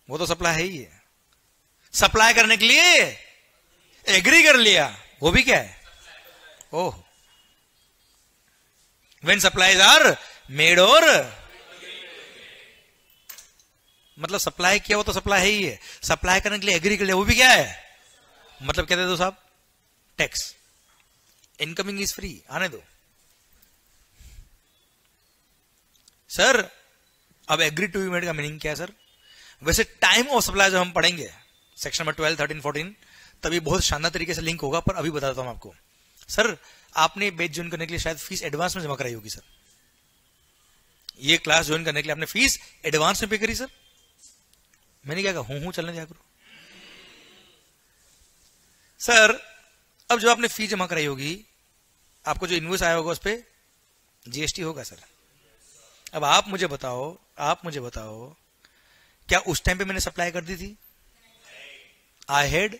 S1: वो तो सप्लाई है ही है. सप्लाई करने के लिए एग्री कर लिया, वो भी क्या है, ओह. When supplies are made or, मतलब सप्लाई किया वो तो सप्लाई है ही है, सप्लाई करने के लिए एग्री कर लिया वो भी क्या है, मतलब कहते दो साहब टैक्स. इनकमिंग इज फ्री, आने दो सर. अब एग्री टू बी मेड का मीनिंग क्या है सर. वैसे टाइम ऑफ सप्लाई जब हम पढ़ेंगे सेक्शन नंबर 12, 13, 14, तभी बहुत शानदार तरीके से लिंक होगा, पर अभी बताता हूं आपको. सर आपने बैच ज्वाइन करने के लिए शायद फीस एडवांस में जमा कराई होगी सर. ये क्लास ज्वाइन करने के लिए आपने फीस एडवांस में पे करी सर. मैंने क्या कहा, हूं चलने दिया करो सर. अब जब आपने फीस जमा कराई होगी, आपको जो इनवॉइस आया होगा उस पर जीएसटी होगा सर. अब आप मुझे बताओ क्या उस टाइम पे मैंने सप्लाई कर दी थी? I had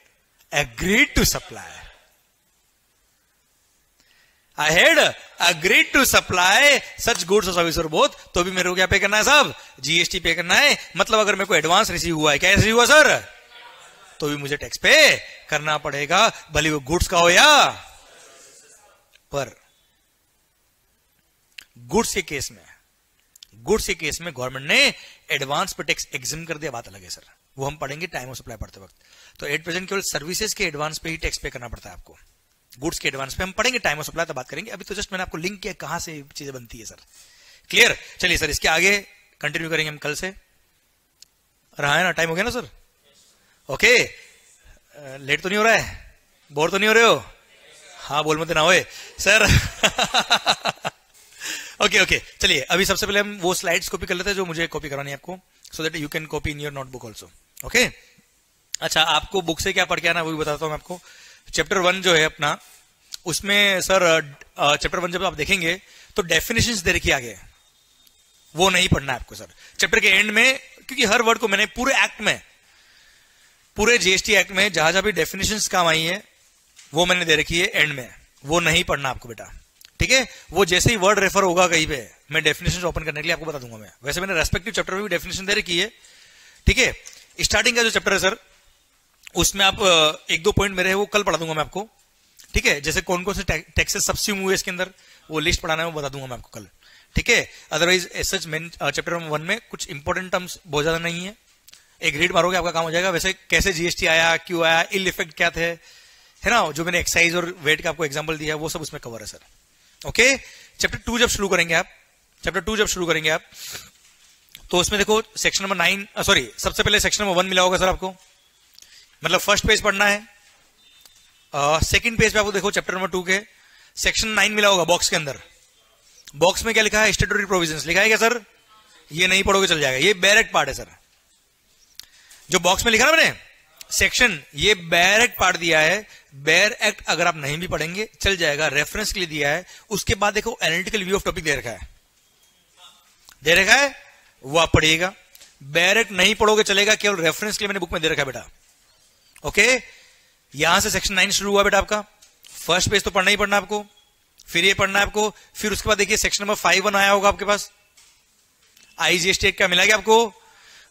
S1: agreed to supply, I had agreed to supply such goods और सर्विस और बोथ, तो भी मेरे को क्या पे करना है साहब? जीएसटी पे करना है। मतलब अगर मेरे को एडवांस रिसीव हुआ है, क्या रिसीव हुआ सर, तो भी मुझे टैक्स पे करना पड़ेगा, भले वो गुड्स का हो या पर। गुड्स के केस में गवर्नमेंट ने एडवांस पे टैक्स एग्जिम कर दिया, बात अलग है सर, वो हम पढ़ेंगे टाइम ऑफ सप्लाई पढ़ते वक्त। तो एट प्रेजेंट केवल सर्विसेज के एडवांस पे ही टैक्स पे करना पड़ता है आपको, गुड्स के एडवांस पे हम पढ़ेंगे, टाइम ऑफ सप्लाई तो बात करेंगे। अभी तो जस्ट मैंने आपको लिंक किया कहां से चीजें बनती है सर, क्लियर? चलिए सर, इसके आगे कंटिन्यू करेंगे हम कल से। रहा है ना, टाइम हो गया ना सर? ओके, लेट तो नहीं हो रहा है? बोर तो नहीं हो रहे हो? हाँ बोल मत ना होए सर। ओके, चलिए अभी सबसे पहले हम वो स्लाइड्स कॉपी कर लेते हैं जो मुझे कॉपी करानी है आपको, so that you can copy in your notebook also. Okay, अच्छा आपको बुक से क्या पढ़ के आना वो भी बताता हूं मैं आपको। चैप्टर 1 जो है अपना, उसमें सर चैप्टर 1 जब आप देखेंगे तो डेफिनेशंस दे रखी आगे, वो नहीं पढ़ना है आपको सर। चैप्टर के एंड में, क्योंकि हर वर्ड को मैंने पूरे एक्ट में, पूरे जीएसटी एक्ट में जहां जहां भी डेफिनेशंस काम आई है वो मैंने दे रखी है एंड में, वो नहीं पढ़ना आपको बेटा, ठीक है? वो जैसे ही वर्ड रेफर होगा कहीं पे, मैं डेफिनेशन ओपन करने के लिए आपको बता दूंगा मैं। वैसे मैंने रेस्पेक्टिव चैप्टर में भी डेफिनेशन दे रखी है, ठीक है? स्टार्टिंग का जो चैप्टर है सर, उसमें आप 1-2 पॉइंट मेरे है वो कल पढ़ा दूंगा मैं आपको, ठीक है? जैसे कौन कौन से टैक्सेस सब्स्यूम हुए इसके अंदर, वो लिस्ट पढ़ाना है वो बता दूंगा मैं आपको कल, ठीक है? अदरवाइज सच मेन चैप्टर 1 में कुछ इंपॉर्टेंट टर्म्स बहुत ज्यादा नहीं है, एक रीड मारोगे आपका काम हो जाएगा। वैसे कैसे जीएसटी आया, क्यों आया, इल इफेक्ट क्या थे, है ना, जो मैंने एक्साइज और वेट का आपको एग्जांपल दिया वो सब उसमें कवर है सर। ओके, चैप्टर 2 जब शुरू करेंगे आप, तो उसमें देखो सेक्शन नंबर 9, सॉरी सबसे पहले सेक्शन नंबर 1 मिला होगा सर आपको, मतलब फर्स्ट पेज पढ़ना है। सेकंड पेज पे आपको देखो चैप्टर नंबर 2 के सेक्शन 9 मिला होगा बॉक्स के अंदर। बॉक्स में क्या लिखा है? स्टैट्यूटरी प्रोविजंस लिखा है क्या सर? ये नहीं पढ़ोगे चल जाएगा, ये डायरेक्ट पार्ट है सर। जो बॉक्स में लिखा ना मैंने सेक्शन, ये डायरेक्ट पार्ट दिया है। बेयर एक्ट अगर आप नहीं भी पढ़ेंगे चल जाएगा, रेफरेंस के लिए दिया है। उसके बाद देखो एनालिटिकल व्यू ऑफ टॉपिक दे रखा है, वो आप पढ़िएगा। बेयर एक्ट नहीं पढ़ोगे चलेगा, केवल रेफरेंस के लिए मैंने बुक में दे रखा है बेटा। ओके, यहां से सेक्शन 9 शुरू हुआ बेटा आपका। फर्स्ट पेज तो पढ़ना ही पढ़ना आपको, फिर ये पढ़ना है आपको, फिर उसके बाद देखिए सेक्शन नंबर 5(1) आया होगा आपके पास, आईजीएसटी एक्ट का मिला गया आपको।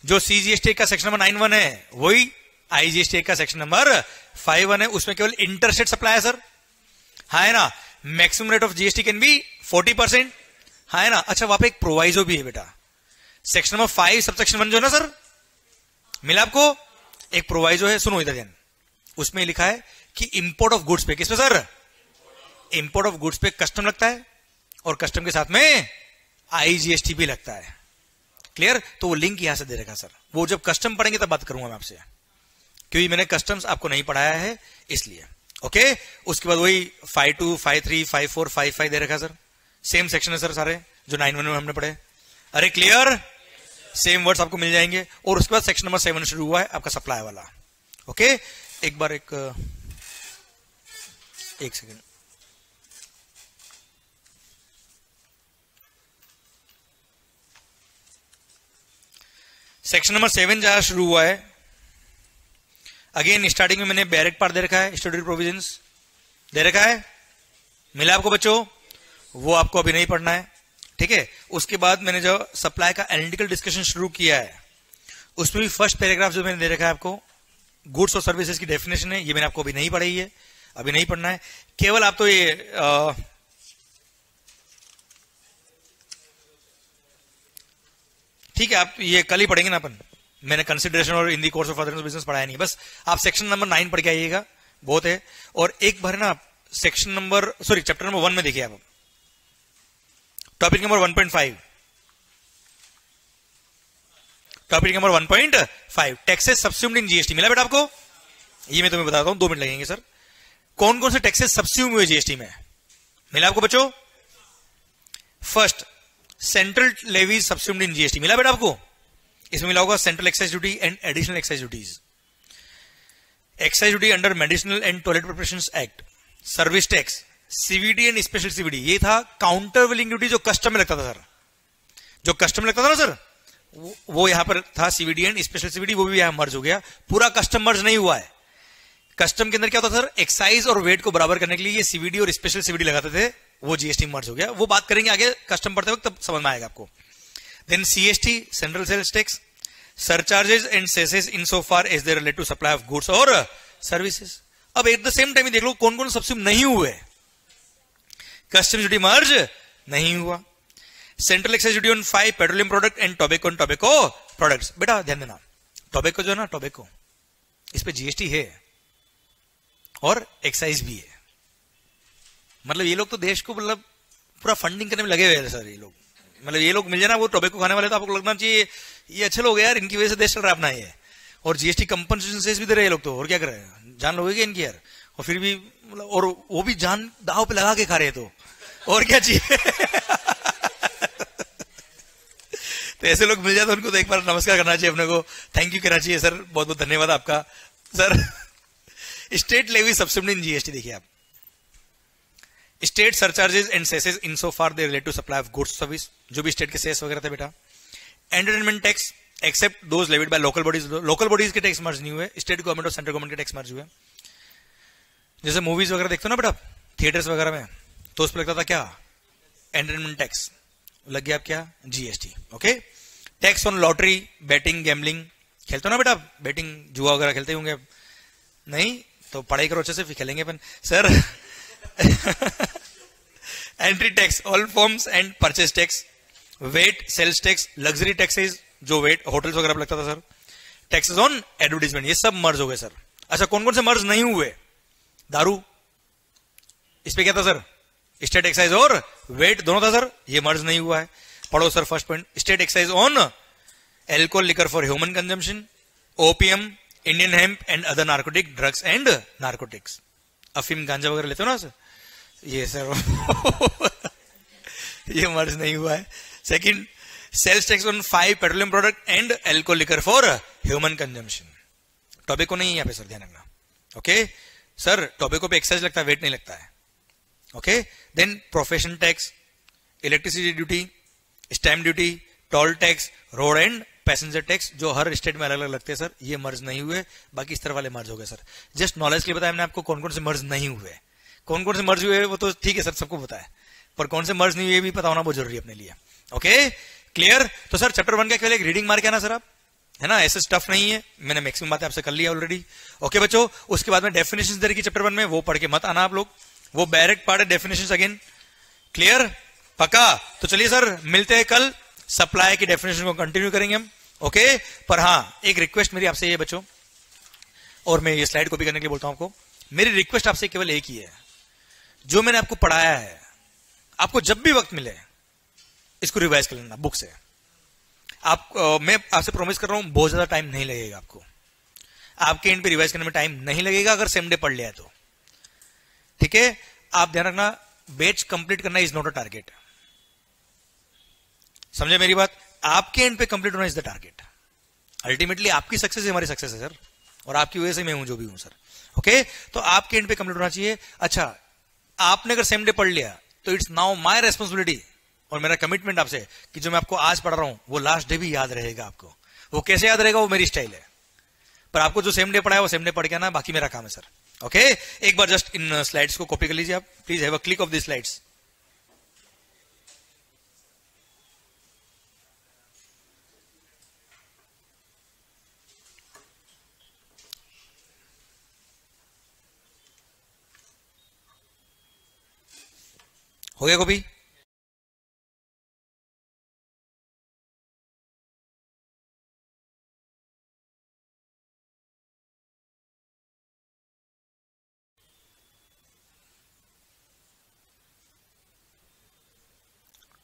S1: जो सीजीएसटी का सेक्शन नंबर 9(1) है वही आईजीएसटी का सेक्शन नंबर 5(1) है। उसमें केवल इंटरस्टेट सप्लाई है सर, हाँ है ना। Maximum rate of GST can be 40%, हाँ है ना। अच्छा वहां पे एक प्रोवाइजो भी है बेटा, सेक्शन नंबर 5 सबसेक्शन 1 जो है ना सर, मिला आपको, एक प्रोवाइजो है, सुनो इधर ध्यान। उसमें लिखा है कि इंपोर्ट ऑफ गुड्स पे, किस पे सर? इंपोर्ट ऑफ गुड्स पे कस्टम लगता है, और कस्टम के साथ में आईजीएसटी भी लगता है। क्लियर? तो वो लिंक यहां से दे रखा सर, वो जब कस्टम पढ़ेंगे तब बात करूंगा मैं आपसे, क्योंकि मैंने कस्टम्स आपको नहीं पढ़ाया है इसलिए। ओके, उसके बाद वही 5(2), 5(3), 5(4), 5(5) दे रखा सर। सेम सेक्शन है सर सारे जो 9(1) में हमने पढ़े। अरे क्लियर? सेम वर्ड्स आपको मिल जाएंगे। और उसके बाद सेक्शन नंबर 7 शुरू हुआ है आपका सप्लाई वाला। ओके, एक बार एक सेकेंड, सेक्शन नंबर 7 जहां शुरू हुआ है, अगेन स्टार्टिंग में मैंने डायरेक्ट पार्ट दे रखा है, स्टैट्यूटरी प्रोविजंस दे रखा है, मिला आपको बच्चों, वो आपको अभी नहीं पढ़ना है, ठीक है। उसके बाद मैंने जो सप्लाई का एनालिटिकल डिस्कशन शुरू किया है, उसमें भी फर्स्ट पैराग्राफ जो मैंने दे रखा है आपको, गुड्स और सर्विसेज की डेफिनेशन है, ये मैंने आपको अभी नहीं पढ़ाई है, अभी नहीं पढ़ना है। केवल आप तो ये ठीक है, आप ये कल ही पढ़ेंगे ना अपन, मैंने कंसिडरेशन और in the course of other business पढ़ाया नहीं, बस आप सेक्शन नंबर 9 पढ़ के आइएगा, बहुत है। और एक बार ना section number, sorry chapter number 1 में देखिए आप, topic number 1.5, topic number 1.5 taxes subsumed in GST, मिला बेटा आपको? ये मैं तुम्हें बताता हूं, 2 मिनट लगेंगे सर। कौन कौन से टैक्सेस सब्स्यूम हुए जीएसटी में, मिला आपको बच्चों? First, central levies subsumed in GST, मिला बेटा आपको? इसमें मिला होगा central excise duty and additional excise duties, excise duty under medicinal and toilet preparations act, service tax, CVD and special CVD, ये था काउंटर विलिंग ड्यूटी जो कस्टम में लगता था सर। जो कस्टम लगता था ना सर, वो यहां पर था सीवीडी एंड स्पेशल सीवीडी, वो भी यहां मर्ज हो गया, पूरा कस्टम मर्ज नहीं हुआ है। कस्टम के अंदर क्या होता था सर, एक्साइज और वेट को बराबर करने के लिए ये सीवीडी और स्पेशल सीवीडी लगाते थे, वो जीएसटी मर्ज हो गया। वो बात करेंगे आगे कस्टम पढ़ते वक्त, तब समझ में आएगा आपको। Then CST, central sales tax, surcharges and cesses in so far as they relate to supply of goods और सर्विसेज। अब एट द सेम टाइम देख लो कौन कौन सब्सिडी नहीं हुए। कस्टम ड्यूटी मर्ज नहीं हुआ। Central excise duty on 5 petroleum product and tobacco and tobacco products. बेटा ध्यान देना, टोबैको जो है ना, टोबैको इस पे जीएसटी है और एक्साइज भी है। मतलब ये लोग तो देश को मतलब पूरा फंडिंग करने में लगे हुए हैं सर ये लोग। मतलब ये लोग मिल जाना वो टोबैको खाने वाले, तो आपको लगना चाहिए ये अच्छे लोग हैं यार, इनकी वजह से देश चल रहा है अपना ये। और जीएसटी कंपनसेशन सेस भी दे रहे हैं लोग, तो और क्या कर रहे हैं, जान लोगे क्या इनकी यार। और फिर भी मतलब, और वो भी जान दाव पे लगा के खा रहे हैं, तो और क्या चाहिए। तो ऐसे लोग मिल जाए तो उनको तो एक बार नमस्कार करना चाहिए अपने को, थैंक यू कहना चाहिए सर, बहुत बहुत धन्यवाद आपका sir. State levy subsidy in GST देखिए आप, state surcharges and cesses in so far they relate to supply of goods service, जो भी स्टेट के सेस वगैरह थे बेटा। Entertainment tax except those levied by local bodies, local bodies के टैक्स मर्ज नहीं हुए, स्टेट गवर्नमेंट और सेंट्रल गवर्नमेंट के टैक्स मर्ज हुए। जैसे मूवीज वगैरह देखते हो ना बेटा थिएटर्स वगैरह में, तो उस पर लगता था क्या, एंटरटेनमेंट टैक्स, लग गया आप क्या, GST. Okay. Tax on lottery, batting, gambling, खेलते हो ना बेटा, बैटिंग जुआ वगैरह खेलते होंगे, नहीं तो पढ़ाई करो अच्छे से, फिर खेलेंगे अपन sir. Entry tax, all forms and purchase tax, VAT, sales tax, luxury taxes, जो वेट होटल्स वगैरह लगता था सर, टैक्सेस ऑन एडवर्टीजमेंट, ये सब मर्ज हो गए सर। अच्छा कौन कौन से मर्ज नहीं हुए, दारू, इस पे क्या था सर, स्टेट एक्साइज और वेट दोनों था सर, ये मर्ज नहीं हुआ है। पढ़ो sir first point, state excise on alcohol liquor for human consumption, opium, Indian hemp and other narcotic drugs and narcotics, अफीम गांजा वगैरह लेते हो ना सर, ये सर ये मर्ज नहीं हुआ है। Second, sales tax on 5 petroleum product and alcohol liquor for human consumption, tobacco नहीं है यहाँ पे सर, ध्यान रखना। ओके सर, टोबैको पे एक्साइज लगता है, वेट नहीं लगता है। Okay. Then profession tax, electricity duty, stamp duty, toll tax, road and passenger tax, जो हर स्टेट में अलग अलग लगते हैं सर, ये मर्ज नहीं हुए, बाकी इस तरह वाले मर्ज हो गए सर। जस्ट नॉलेज के लिए बताया मैंने आपको कौन कौन से मर्ज नहीं हुए, कौन कौन से मर्ज हुए वो तो ठीक है सर, सबको पता है, पर कौन से मर्ज नहीं हुए भी पता होना बहुत जरूरी है अपने लिए। Okay clear. तो सर चैप्टर 1 का केवल एक रीडिंग मार के आना सर आप, है ना, ऐसे स्टफ नहीं है, मैंने मैक्सिमम बातें आपसे कर लिया ऑलरेडी। ओके बच्चों, उसके बाद में डेफिनेशंस दे रखी चैप्टर 1 में, वो पढ़ के मत आना आप लोग, वो डायरेक्ट पार्ट है डेफिनेशंस अगेन। क्लियर, पक्का। तो चलिए सर मिलते हैं कल, सप्लाई की डेफिनेशन को कंटिन्यू करेंगे हम। ओके पर हाँ एक रिक्वेस्ट मेरी आपसे ये बच्चों, और मैं ये स्लाइड कॉपी करने के लिए बोलता हूं आपको, मेरी रिक्वेस्ट आपसे केवल एक ही है, जो मैंने आपको पढ़ाया है आपको जब भी वक्त मिले इसको रिवाइज कर लेना बुक से। मैं आपसे प्रॉमिस कर रहा हूं बहुत ज्यादा टाइम नहीं लगेगा आपको, आपके एंड पे रिवाइज करने में टाइम नहीं लगेगा अगर सेम डे पढ़ लिया है तो, ठीक है। आप ध्यान रखना, बैच कंप्लीट करना इज नॉट अ टारगेट, समझे मेरी बात, आपके एंड पे कंप्लीट होना इज द टारगेट। अल्टीमेटली आपकी सक्सेस हमारी सक्सेस है सर, और आपकी वजह से मैं हूं जो भी हूं सर। ओके तो आपके एंड पे कंप्लीट होना चाहिए। अच्छा आपने अगर सेम डे पढ़ लिया तो इट्स नाउ माय रेस्पॉन्सिबिलिटी और मेरा कमिटमेंट आपसे कि जो मैं आपको आज पढ़ रहा हूं वो लास्ट डे भी याद रहेगा आपको। वो कैसे याद रहेगा वो मेरी स्टाइल है, पर आपको जो सेम डे पढ़ा है वो सेम डे पढ़ के आना, बाकी मेरा काम है सर। ओके एक बार जस्ट इन स्लाइड्स को कॉपी कर लीजिए आप, please have a click of the slides. हो गया copy?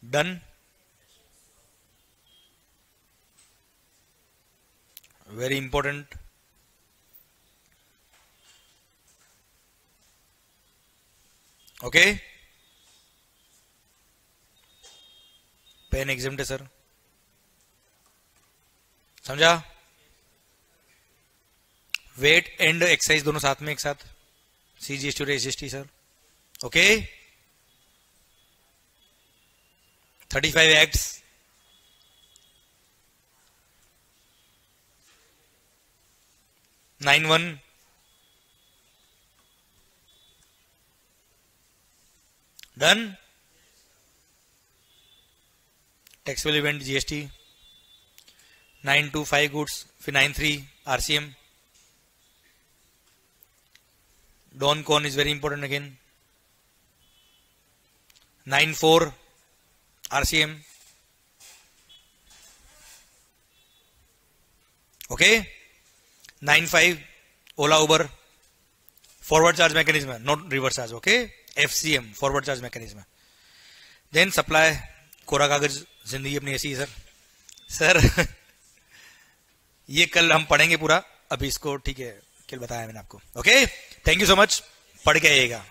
S1: Done, very important. Okay pen exam है सर, समझा? वेट एंड एक्साइज दोनों साथ में एक साथ, सीजीएसटी और SGST sir. Okay 35 acts 9-1, done. Taxable event GST 925 goods, फिर 93 RCM. Don con is very important again. 94 RCM. Okay. 95 Ola Uber, forward charge mechanism, not reverse charge. Okay, FCM forward charge mechanism. Then supply, कोरा कागज, जिंदगी अपनी ऐसी है सर। सर ये कल हम पढ़ेंगे पूरा, अभी इसको ठीक है कल बताया मैंने आपको। Okay, thank you so much, पढ़ के आइएगा।